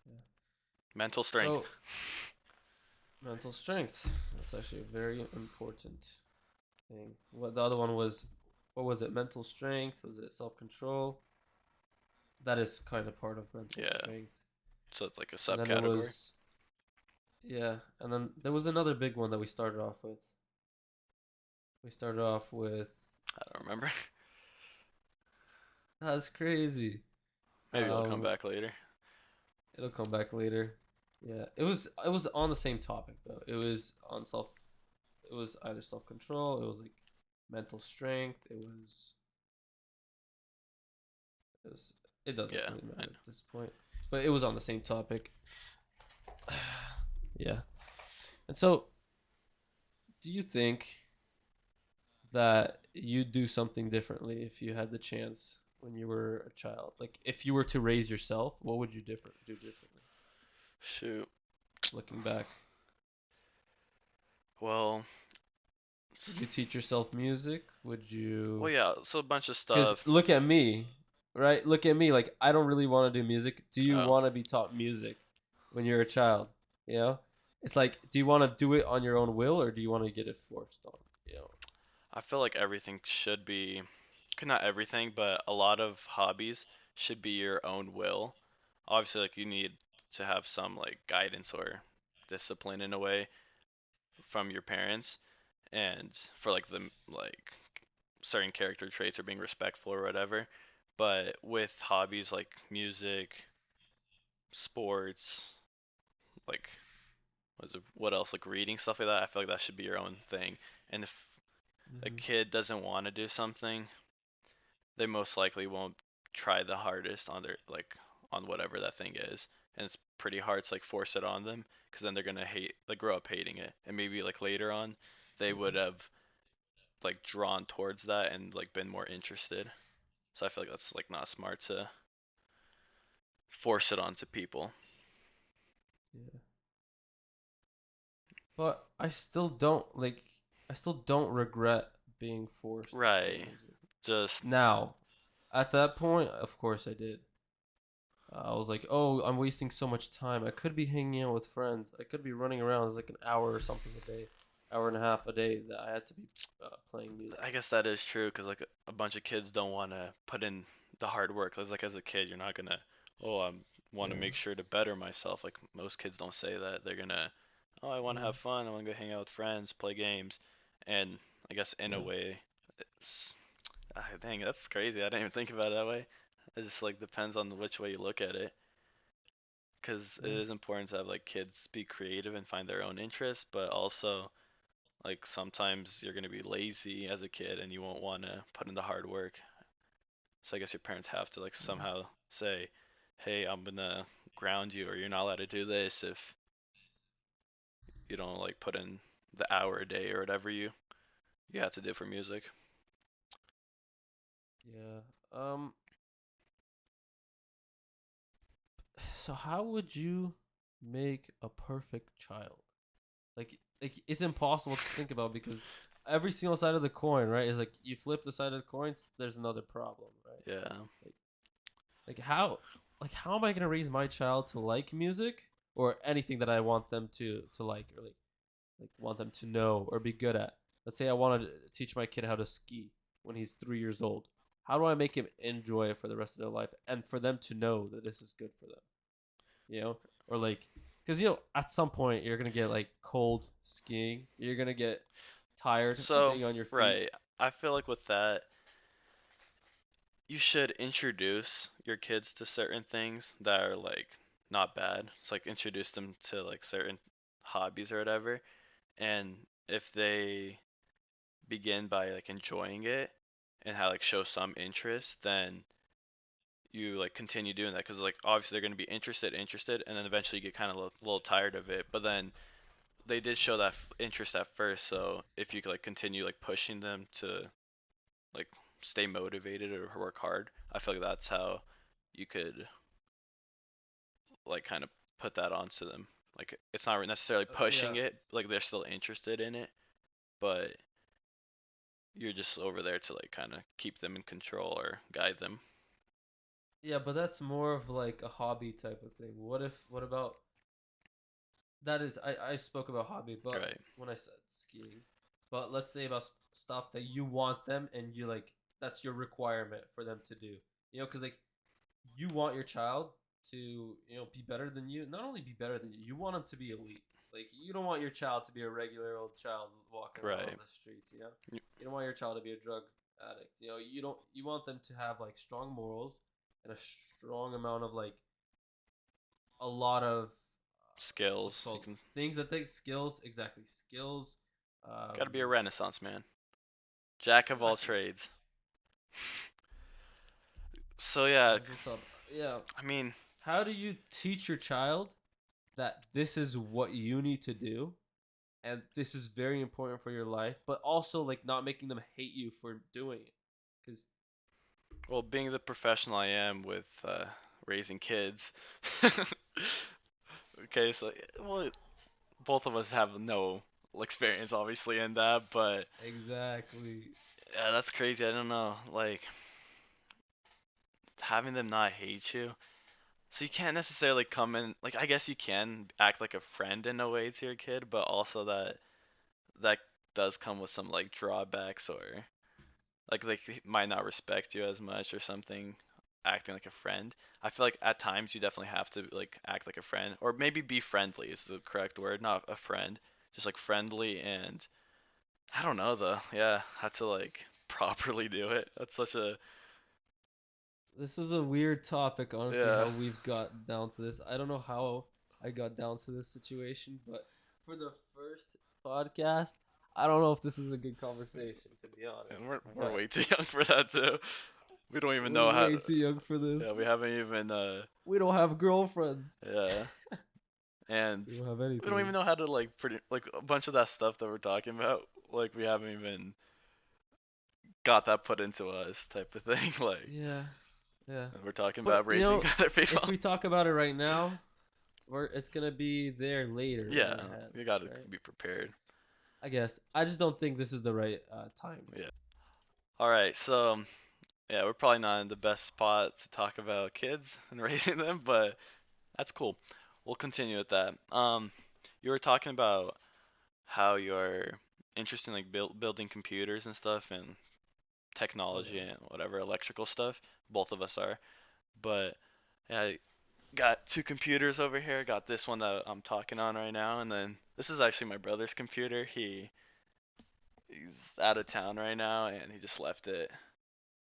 Yeah. Mental strength. So mental strength. That's actually a very important thing. What the other one was? What was it? Mental strength? Was it self control? That is kind of part of mental Yeah. strength. So it's like a And then there subcategory. was yeah, and then there was another big one that we started off with. We started off with I don't remember. that's crazy. Maybe it'll come Um, back later. it'll come back later. Yeah, it was on the same topic though. It was on self. It was either self control. It was like mental strength. It was. It doesn't Yeah. really I matter know. at this point, but it was on the same topic. Yeah, and so do you think that you'd do something differently if you had the chance when you were a child? Like if you were to raise yourself, what would you do differently? Shoot. Looking back, Well, would you teach yourself music? Would well, you? yeah. So a bunch of Because stuff. look at me, right? Look at me. Like I don't really want to do music. Do you Oh, want to be taught music when you're a child? You know, it's like, do you want to do it on your own will or do you want to get it forced on? You know. I feel like everything should be, not everything, but a lot of hobbies should be your own will. Obviously, like you need to have some like guidance or discipline in a way from your parents, and for like the like certain character traits or being respectful or whatever. But with hobbies like music, sports, like what else, like reading, stuff like that, I feel like that should be your own thing. And if a Mm-hmm. kid doesn't want to do something, they most likely won't try the hardest on their like on whatever that thing is. And it's pretty hard to like force it on them because then they're gonna hate like grow up hating it. And maybe like later on they Yeah. would have like drawn towards that and like been more interested. So I feel like that's like not smart to force it onto people. Yeah. But I still don't regret being forced to play Right. music. Just Now, at that point, of course I did. I was like, oh, I'm wasting so much time. I could be hanging out with friends. I could be running around. It's like an hour or something a day, hour and a half a day that I had to be playing music. I guess that is true because like a bunch of kids don't want to put in the hard work. Cause like as a kid, you're not gonna, oh, I want to Yeah, make sure to better myself. Like most kids don't say that. They're gonna, oh, I want to yeah, have fun. I want to go hang out with friends, play games, and I guess in a yeah, way, it's, dang, that's crazy. I didn't even think about it that way. It just like depends on which way you look at it. Because it yeah, is important to have like kids be creative and find their own interests, but also like sometimes you're gonna be lazy as a kid and you won't want to put in the hard work. So I guess your parents have to like yeah, somehow say, "Hey, I'm gonna ground you, or you're not allowed to do this if you don't like put in the hour a day or whatever you have to do for music." yeah. So how would you make a perfect child? Like, like it's impossible to think about because every single side of the coin, right, is like you flip the side of the coins, there's another problem, right? Yeah. Like like how how am I gonna raise my child to like music or anything that I want them to like or like want them to know or be good at? Let's say I want to teach my kid how to ski when he's 3 years old. How do I make him enjoy it for the rest of their life and for them to know that this is good for them? You know, or like, because at some point you're gonna get like cold skiing. You're gonna get tired So, being on your feet. right. I feel like with that, you should introduce your kids to certain things that are like not bad. It's like introduce them to like certain hobbies or whatever. And if they begin by like enjoying it and how like show some interest, then you like continue doing that because like obviously they're going to be interested, and then eventually you get kind of a little tired of it. But then they did show that interest at first, so if you could like continue like pushing them to like stay motivated or work hard, I feel like that's how you could like kind of put that onto them. Like it's not necessarily Yeah, pushing it, like they're still interested in it, but you're just over there to like kind of keep them in control or guide them. yeah, but that's more of like a hobby type of thing. What about that is I spoke about hobby, but Right. when I said skiing, but let's say about stuff that you want them and you like that's your requirement for them to do. Because like you want your child to be better than you. Not only be better than you, you want them to be elite. Like you don't want your child to be a regular old child walking around Right. on the streets. You don't want your child to be a drug addict. You want them to have like strong morals and a strong amount of like a lot of what's Skills. You called can things that take skills. Exactly, skills. Got to be a Um, renaissance man. Jack of all exactly. trades. So yeah, That's what's up. Yeah. I mean, How do you teach your child that this is what you need to do and this is very important for your life, but also like not making them hate you for doing it? Because well, being the professional I am with raising kids. Okay, so well, both of us have no experience obviously in that, but exactly. yeah, that's crazy. I don't know, like having them not hate you. So you can't necessarily come in like I guess you can act like a friend in a way to your kid, but also that does come with some like drawbacks or like they might not respect you as much or something acting like a friend. I feel like at times you definitely have to like act like a friend or maybe be friendly is the correct word, not a friend, just like friendly and I don't know though. Yeah, how to like properly do it. That's such a This is a weird topic, honestly, yeah. how we've got down to this. I don't know how I got down to this situation, but for the first podcast, I don't know if this is a good conversation, to be And honest. we're But way too young for that too. We don't even we're know how way too young for yeah, this. we haven't even We don't have girlfriends. yeah. And We don't have we don't even anything. know how to like pretty like a bunch of that stuff that we're talking about. Like we haven't even got that put into us type of thing. Like Yeah, yeah. we're talking But about raising other if people. we talk about it right now, it's gonna be there later in Yeah, our head, you gotta right? be prepared. I guess. I just don't think this is the right time. Yeah. All right. So yeah, we're probably not in the best spot to talk about kids and raising them, but that's cool. We'll continue with that. You were talking about how you're interested in like building computers and stuff and Oh technology yeah. and whatever electrical stuff. Both of us are. But yeah, I got two computers over here. Got this one that I'm talking on right now, and then this is actually my brother's computer. He's out of town right now, and he just left it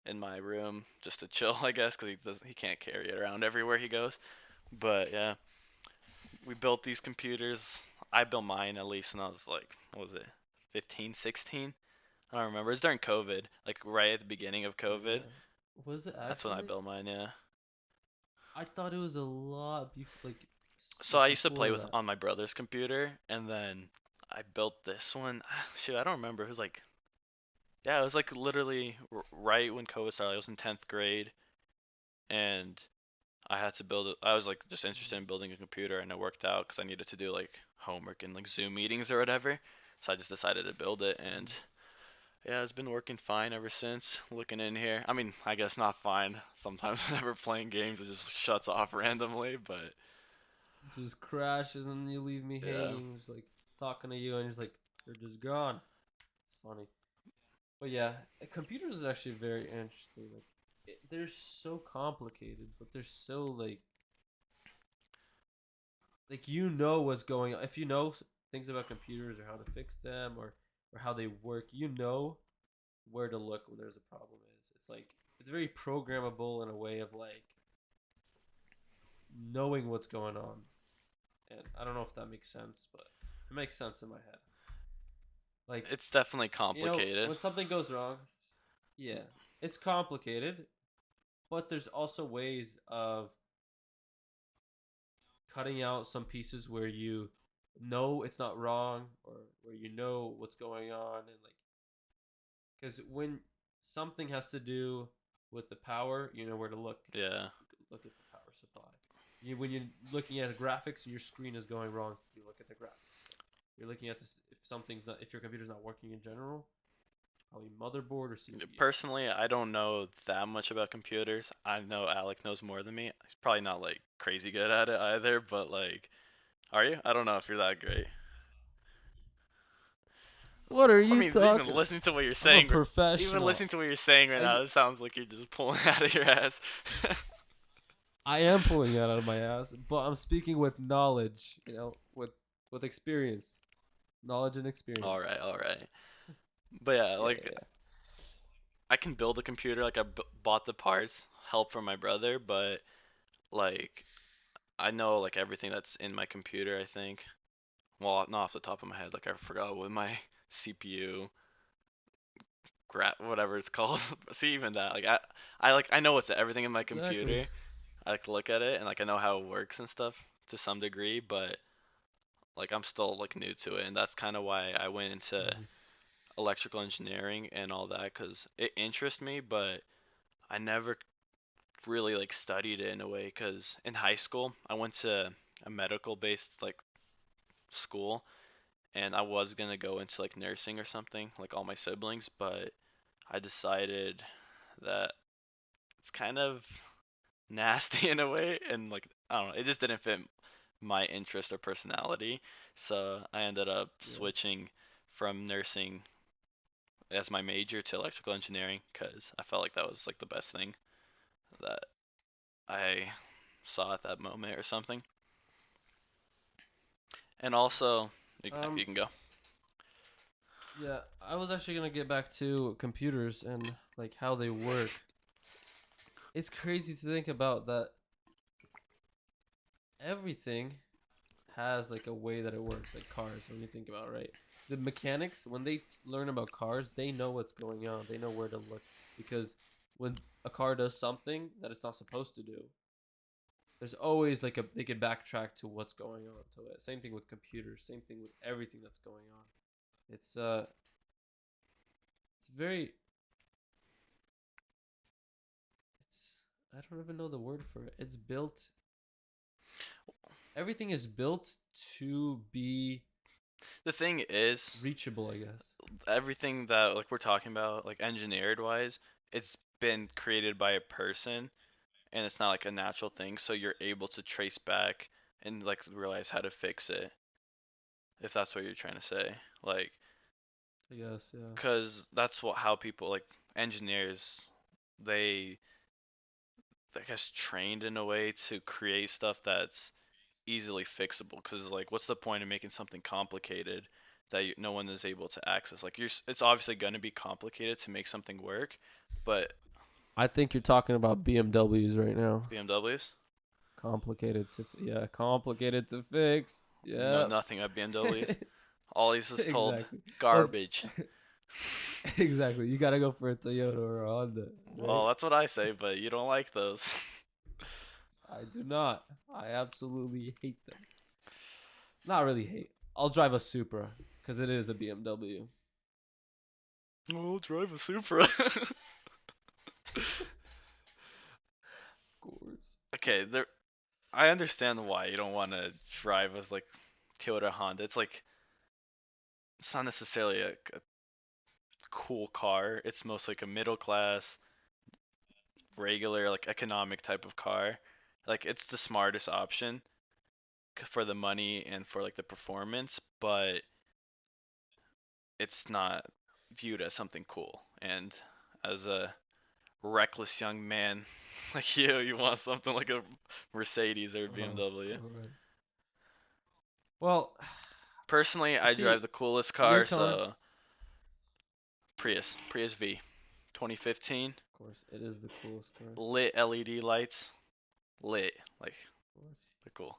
in my room just to chill, I guess, because he can't carry it around everywhere he goes. But yeah, we built these computers. I built mine at least when I was like, what was it, 15, 16? I don't remember. It was during COVID, like right at the beginning of COVID. Yeah. Was it That's when I actually? built mine, yeah. I thought it was a lot So like I used to play before with that. on my brother's computer, and then I built this one. Shoot, I don't remember. It was like, yeah, it was like literally right when COVID started. I was in 10th grade, and I had to build it. I was like just interested in building a computer, and it worked out because I needed to do like homework and like Zoom meetings or whatever. So I just decided to build it, and yeah, it's been working fine ever since. Looking in here, I mean, I guess not fine. Sometimes whenever playing games, it just shuts off randomly, but Just crashes and you leave me yeah, hanging, just like talking to you, and just like you're just gone. It's funny. But yeah, computers is actually very interesting. Like, they're so complicated, but they're so like you know what's going on. If you know things about computers or how to fix them or how they work, you know where to look when there's a problem. It's like it's very programmable in a way of like knowing what's going on. And I don't know if that makes sense, but it makes sense in my head. Like, it's definitely complicated. when something goes wrong, yeah, it's complicated, but there's also ways of cutting out some pieces where you know it's not wrong or where you know what's going on, and like because when something has to do with the power, you know where to look. Yeah. Look at the power supply. When you're looking at the graphics, your screen is going wrong. You look at the graphics. You're looking at this if your computer's not working in general, probably motherboard or CPU. Personally, I don't know that much about computers. I know Alec knows more than me. He's probably not like crazy good at it either, but like, are you? I don't know if you're that great. What are I you mean, even talking? listening to what you're I'm a saying, even professional. listening to what you're saying right now, I it sounds like you're just pulling out of your ass. I am pulling that out of my ass, but I'm speaking with knowledge, with experience, knowledge and All experience. right, all right. But yeah, Yeah, like yeah, I can build a computer. Like bought the parts, help from my brother, but like I know like everything that's in my computer. I think. Well, not off the top of my head. Like I forgot what my CPU, whatever it's called. See, even that. Like I know what's everything in my exactly. computer. I like look at it and like I know how it works and stuff to some degree, but like I'm still like new to it, and that's kind of why I went into Mhm. electrical engineering and all that because it interests me, but I never really like studied it in a way because in high school I went to a medical based like school and I was gonna go into like nursing or something like all my siblings, but I decided that it's kind of nasty in a way and like I don't know, it just didn't fit my interest or personality. So I ended up Yeah. switching from nursing as my major to electrical engineering because I felt like that was like the best thing that I saw at that moment or something. And also, you Um. can go. Yeah, I was actually gonna get back to computers and like how they work. It's crazy to think about that everything has like a way that it works, like cars. When you think about it, right, the mechanics when they learn about cars, they know what's going on. They know where to look because when a car does something that it's not supposed to do, there's always like they can backtrack to what's going on to it. Same thing with computers. Same thing with everything that's going on. It's it's very it's I don't even know the word for it. It's built. Everything is built to be The thing is, reachable, I guess. everything that like we're talking about, like engineered wise, it's been created by a person, and it's not like a natural thing. So you're able to trace back and like realize how to fix it, if that's what you're trying to say. Like, I guess, yeah. cause that's what how people like engineers, they I guess trained in a way to create stuff that's easily fixable because like what's the point of making something complicated that no one is able to access like it's obviously going to be complicated to make something work, but I think you're talking about BMWs right now. BMWs, Yeah, complicated to fix. no Yeah. nothing at BMWs, all these was told Exactly. Well, garbage. exactly. You gotta go for a Toyota or a Honda, Well, right? that's what I say, but you don't like those. I do not. I absolutely hate them. Not really hate. I'll drive a Supra because it is a BMW. We'll drive a Supra. Of course. okay, there. I understand why you don't want to drive with like Toyota Honda. It's like it's not necessarily a cool car. It's mostly like a middle class, regular, like economic type of car. Like it's the smartest option for the money and for like the performance, but it's not viewed as something cool. And as a reckless young man like you want something like a Mercedes or a Of BMW. course. Well, Personally, I see, drive the coolest your car, car. so Prius V, 2015, Of course, it is the coolest car. Of lit LED lights, lit, like course. they're cool.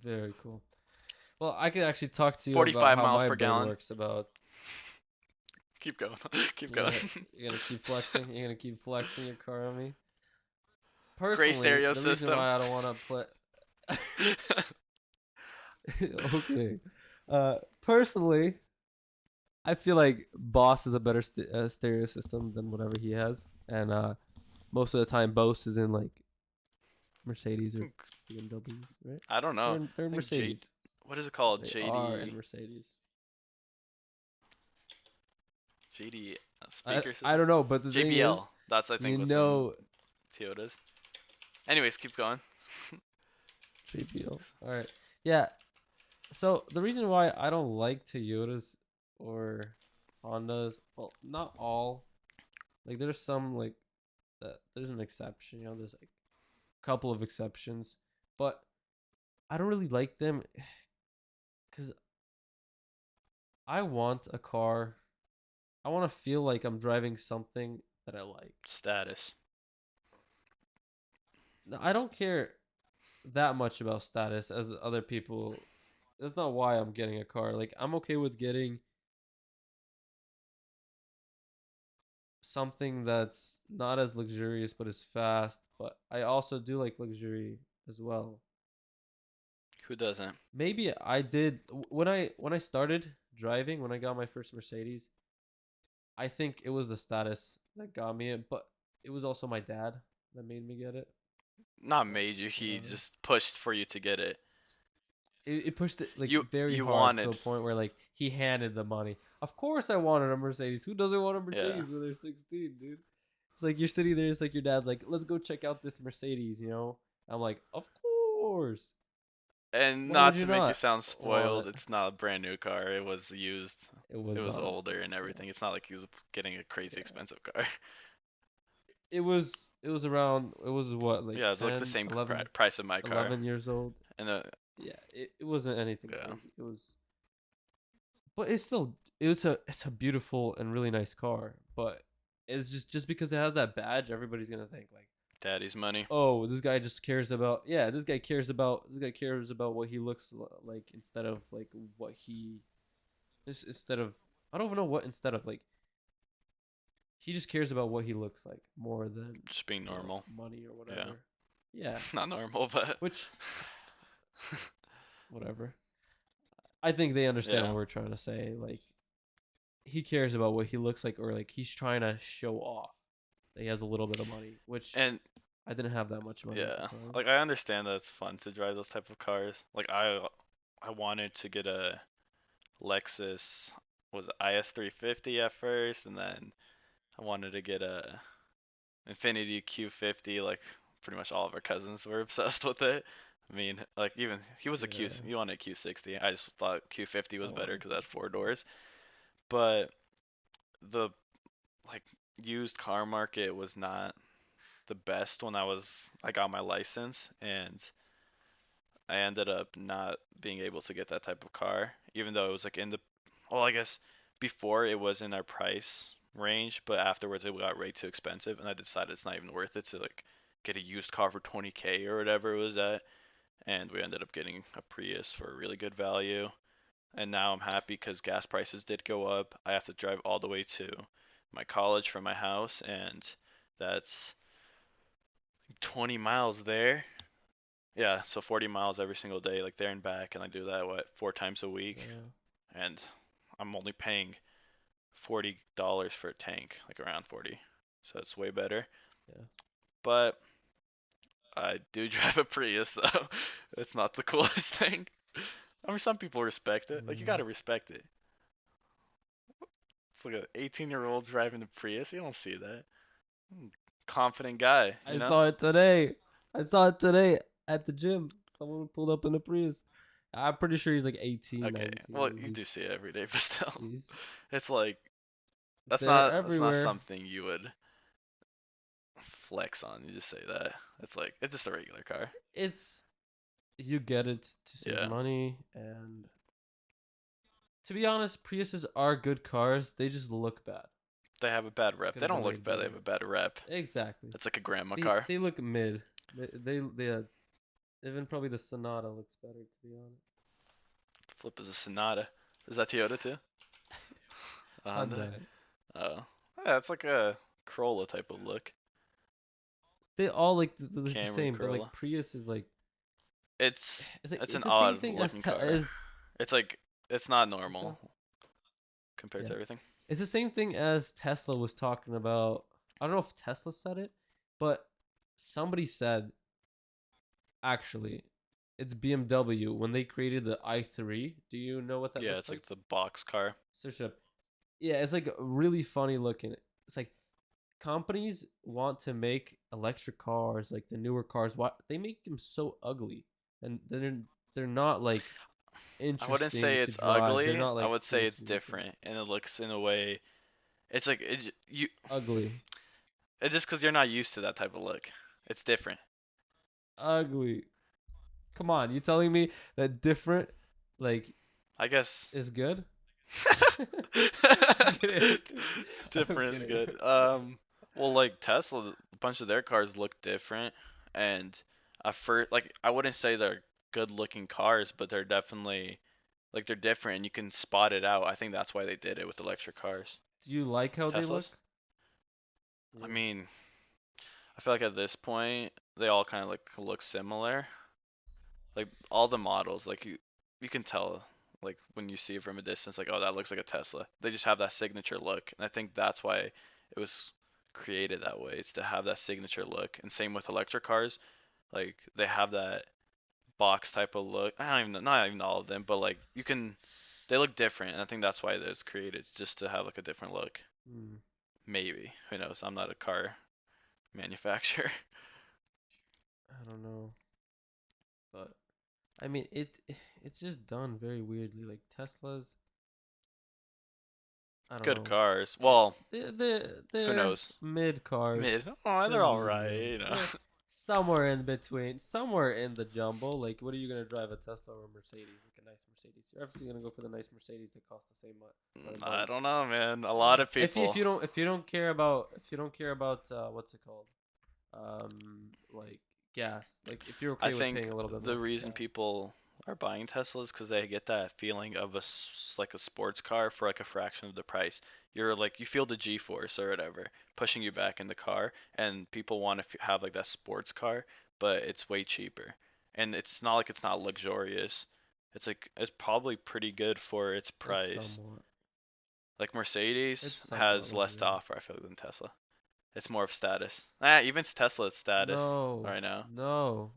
Very cool. Well, I could actually talk to you about 45 how miles my per brain gallon. works about Keep going, keep you're going. gonna keep flexing. You're gonna keep flexing your car on me. Gray Personally, stereo the reason system. why I don't want to play. Okay. Personally, I feel like Boss is a better stereo system than whatever he has, and most of the time Bose is in like Mercedes or BMWs, right? I don't know. They're I think J. Mercedes. What is it called? They are in JD. Mercedes. JD I speaker I system. don't know, but the thing is, JBL. That's I think you what's in know, Toyotas. Anyways, keep going. JBL. All right, yeah. So the reason why I don't like Toyotas or Hondas, well, not all. Like there's some like there's an exception, you know. There's like a couple of exceptions, but I don't really like them because I want a car. I want to feel like I'm driving something that I like. Status. Now, I don't care that much about status as other people. That's not why I'm getting a car. Like I'm okay with getting something that's not as luxurious but is fast, but I also do like luxury as well. Who doesn't? Maybe I did when I started driving, when I got my first Mercedes, I think it was the status that got me it, but it was also my dad that made me get it. Not But made you. He whatever. just pushed for you to get it. It pushed it like You very you hard to a wanted. point where like he handed the money. Of course I wanted a Mercedes. Who doesn't want a Yeah. Mercedes when they're 16, dude? It's like you're sitting there, it's like your dad's like, let's go check out this Mercedes, you know? I'm like, of course. And Why would not you to make you not sound want spoiled, it? it's not a brand new car. It was used. It It was was not. older and Yeah. everything. It's not like he was getting a crazy Yeah. expensive car. It was around, it was what, like Yeah, it's like the 10, same 11, price of my car. 11 years old. And Yeah, it wasn't anything yeah, crazy. It was, but it's a beautiful and really nice car. But it's just because it has that badge, everybody's gonna think like, daddy's money. oh, this guy just cares about, yeah, this guy cares about what he looks like instead of like what he instead of, I don't even know what, instead of like, he just cares about what he looks like more than, Just being normal. money or Yeah. whatever. Yeah, Not normal, but which whatever. I think they understand yeah. what we're trying to say. Like he cares about what he looks like, or like he's trying to show off that he has a little bit of money, which And I didn't have that much money at the yeah, time. like I understand that it's fun to drive those type of cars. Like I wanted to get a Lexus was it IS350 at first, and then I wanted to get a Infinity Q50. Like pretty much all of our cousins were obsessed with it. I mean, like even he was a Q. Yeah, He wanted a Q60. I just thought Q50 I was better wanted because it had four Q50. doors. But the like used car market was not the best when I got my license, and I ended up not being able to get that type of car, even though it was like in the, well, I guess before it was in our price range, but afterwards it got way too expensive, and I decided it's not even worth it to like get a used car for 20K or whatever it was at, and we ended up getting a Prius for a really good value. And now I'm happy because gas prices did go up. I have to drive all the way to my college from my house, and that's 20 miles there. Yeah, so 40 miles every single day, like there and back, and I do that what 4 times a week, Yeah, and I'm only paying $40 for a tank, like around 40, so it's way better. yeah. But I do drive a Prius, so it's not the coolest thing. I mean, some people respect it. Like, you Mm. gotta respect it. It's like an 18-year-old driving a Prius. You don't see that. Confident guy, you I know? saw it today. I saw it today at the gym. Someone pulled up in a Prius. I'm pretty sure he's like 18, Okay, well, 19. you do see it every day, but still, He's it's like they're that's not everywhere. something you would flex on. You just say that. It's like it's just a regular car. It's you get it to save Yeah, money, and to be honest, Priuses are good cars. They just look bad. they have a bad rep. Get They a don't bad way of look bad. They doing have a it. bad rep. Exactly. It's like a grandma They car. they look mid. Even probably the Sonata looks better, to be honest. Flip is a Sonata. Is that Toyota too? A Honda. Hyundai. Oh, yeah, it's like a Corolla type of look. They all like the Camry same, but like Corolla. Prius is like It's it's an the same odd thing as looking car. It's like it's not what's that? normal compared Yeah, to everything. it's the same thing as Tesla was talking about. I don't know if Tesla said it, but somebody said actually it's BMW when they created the i3. Do you know what that Yeah, looks it's like? like the box car. Search it up. Yeah, it's like really funny looking. It's like companies want to make electric cars, like the newer cars. Why they make them so ugly, and they're not like I wouldn't interesting say to it's drive. They're ugly. not I like would say cool it's to look at. different, and it looks in a way. It's like you. Ugly, It's just because you're not used to that type of look. It's different. ugly. Come on, you telling me that different like I guess. is good? I'm kidding. I'm Different is kidding. good. Well, like Tesla, a bunch of their cars look different, and at first, like I wouldn't say they're good-looking cars, but they're definitely like they're different, and you can spot it out. I think that's why they did it with electric cars. Do you like how they Teslas. look? I Yeah. mean, I feel like at this point they all kind of like look similar. Like all the models, like you can tell like when you see it from a distance, like oh that looks like a Tesla. They just have that signature look, and I think that's why it was created that way. It's to have that signature look, and same with electric cars. Like they have that box type of look. I don't even not even all of them, but like you can they look different, and I think that's why it was created just to have like a different look. Hmm. Maybe who knows? I'm not a car manufacturer. I don't know, but I mean it's just done very weirdly. Like Teslas, I don't Good know. cars. They Well, who they're knows? mid cars. Mid. Oh, They're they're all right. medium. You know. They're somewhere in between, somewhere in the jumble. Like, what are you gonna drive, a Tesla or a Mercedes? Like a nice Mercedes. You're obviously gonna go for the nice Mercedes that cost the same I money. don't know, man. A lot Yeah. of people. If you don't care about what's it called, like gas. Like if you're I okay with think paying a little bit more the for reason gas. people are buying Teslas because they get that feeling of like a sports car for like a fraction of the price. You're like you feel the G-force or whatever pushing you back in the car, and people want to have like that sports car, but it's way cheaper. And it's not like it's not luxurious. It's like it's probably pretty good for its It's price. somewhat. Like It's Mercedes somewhat has less to luxury. offer, I feel, than Tesla. It's more of status. Ah, even Tesla's status No, right now. no.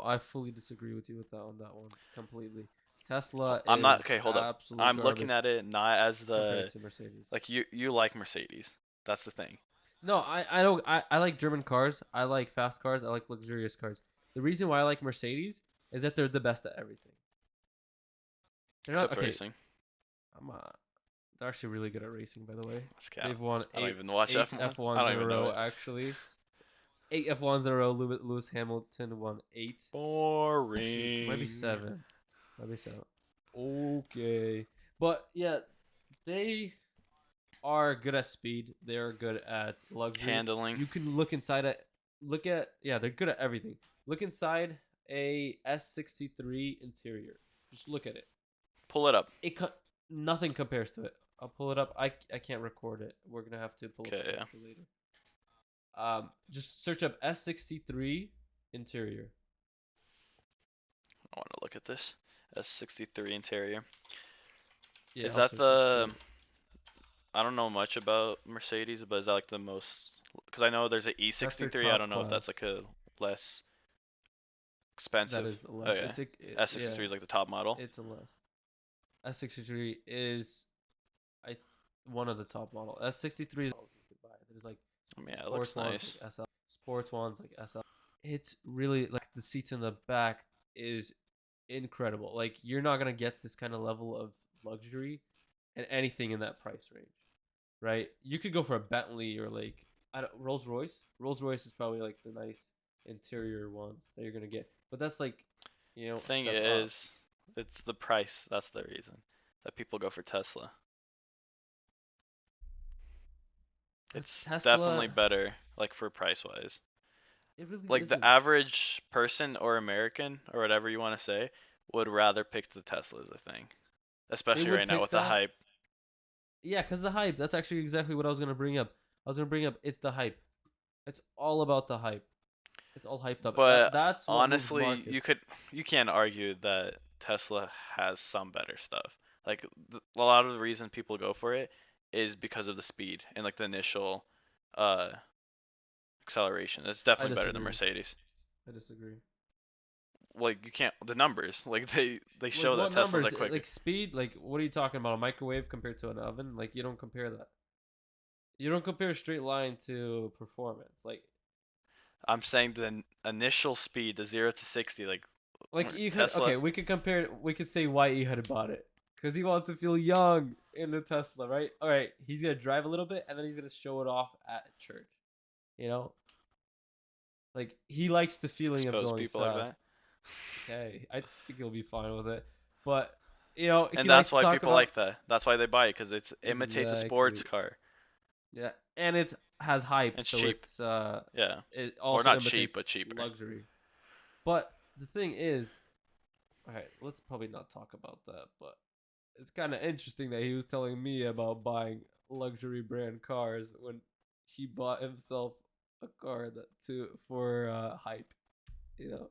I fully disagree with you with that on that one completely. Tesla I'm not is okay. Hold up. absolute I'm looking garbage at it not as compared the to Mercedes. like you like Mercedes. That's the thing. No, I don't. I like German cars. I like fast cars. I like luxurious cars. The reason why I like Mercedes is that they're the best at everything. They're not Except okay. racing. I'm they're actually really good at racing, by the way. That's cap. They've won I don't even watch eight F1. I F1s don't in a even know row. it. Actually, eight F1s in a row. Lewis Hamilton won eight. Actually, might be Boring. seven. Might be seven. Okay, but yeah, they are good at speed. They are good at luxury. Handling. You can look inside it. Look at yeah, they're good at everything. Look inside a S63 interior. Just look at it. Pull it up. Nothing compares to it. I'll pull it up. I can't record it. We're gonna have to pull up Okay, the yeah. picture later. Just search up S63 interior. I want to look at this. S63 interior. Yeah, Is I'll that search it the too. I don't know much about Mercedes, but is that like the most? Because I know there's an That's their E63. I top don't know if that's class. like a less. That expensive. is less. Okay. Yeah, S63 is like the top model. it's a less. S63 is I one of the top model. S63 is you could buy. There's like I mean, yeah, it looks sports ones nice. like SL, sports ones like SL. It's really like the seats in the back is incredible. Like you're not gonna get this kind of level of luxury and anything in that price range, right? You could go for a Bentley or like I don't, Rolls Royce. Rolls Royce is probably like the nice interior ones that you're gonna get, but that's like a Thing step up. is, it's the price. That's the reason that people go for Tesla. It's definitely Tesla, better, like for price wise. it really Like the isn't. average person or American or whatever you want to say would rather pick the Teslas, I think. They Especially would right now pick with the that. hype. Yeah, because the hype. That's actually exactly what I was gonna bring up. I was gonna bring up it's the hype. It's all about the hype. It's all hyped up. But That's what moves honestly, markets. you can't argue that Tesla has some better stuff. Like a lot of the reason people go for it is because of the speed and like the initial uh acceleration. It's I definitely better than disagree. Mercedes. I disagree. Like you can't the numbers like they Like show that what Teslas are numbers? quicker. Like speed? Like what are you talking about? A microwave compared to an oven? Like you don't compare that. You don't compare a straight line to performance. I'm saying the initial speed, the 0 to 60, Like Ehud. Tesla. Okay, we could compare. We could say why Ehud bought it because he wants to feel young in the Tesla, right? All right, he's gonna drive a little bit and then he's gonna show it off at church. You know, like he likes the feeling of Expose going people like fast. that. It's okay. I think he'll be fine with it. But And he that's likes to why talk people about like that. That's why they buy it because it imitates a sports exactly. car Yeah, and it has hype, and it's so cheap. Yeah, it or also not cheap, imitates but cheaper. luxury. But the thing is, all right, let's probably not talk about that. But it's kind of interesting that he was telling me about buying luxury brand cars when he bought himself a car that to for hype, you know.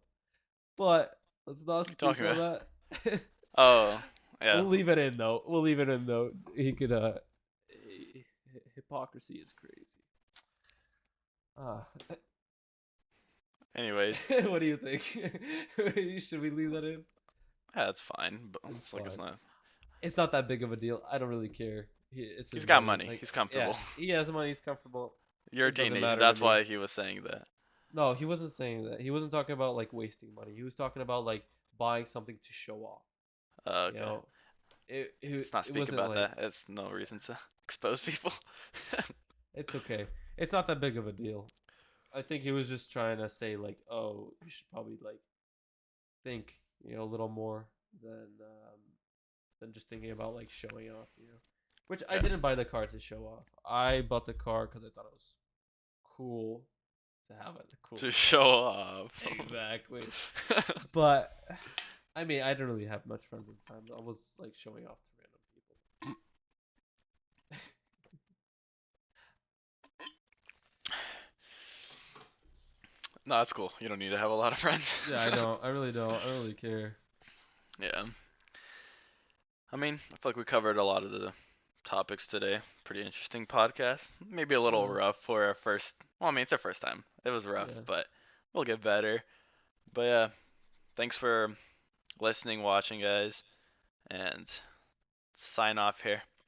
But let's not What are you speak talking on about? that. Oh, yeah. We'll leave it in though. We'll leave it in though. He could hypocrisy is crazy. Ah, Anyways, what do you think? Should we leave that in? yeah, it's fine, but It's it's like it's fine. not. It's not that big of a deal. I don't really care. It's He's his got money. money. Like, He's yeah, comfortable. he has money. He's comfortable. You're a It doesn't teenager. matter to That's me. why he was saying that. No, he wasn't saying that. He wasn't talking about like wasting money. He was talking about like buying something to show off. You Okay. know, Let's not it speak wasn't about like that. It's no reason to expose people. it's okay. It's not that big of a deal. I think he was just trying to say like, oh, you should probably like think a little more than just thinking about like showing off. Which I Yeah. didn't buy the car to show off. I bought the car because I thought it was cool to have it. A cool To car. show off. Exactly. But I mean, I didn't really have much friends at the time. I was like showing off to random people. No, that's cool. You don't need to have a lot of friends. Yeah, I don't. I really don't. I don't really care. Yeah. I mean, I feel like we covered a lot of the topics today. Pretty interesting podcast. Maybe a little Yeah. rough for our first. Well, I mean, it's our first time. It was rough, Yeah. but we'll get better. But yeah, thanks for listening, watching, guys, and sign off here.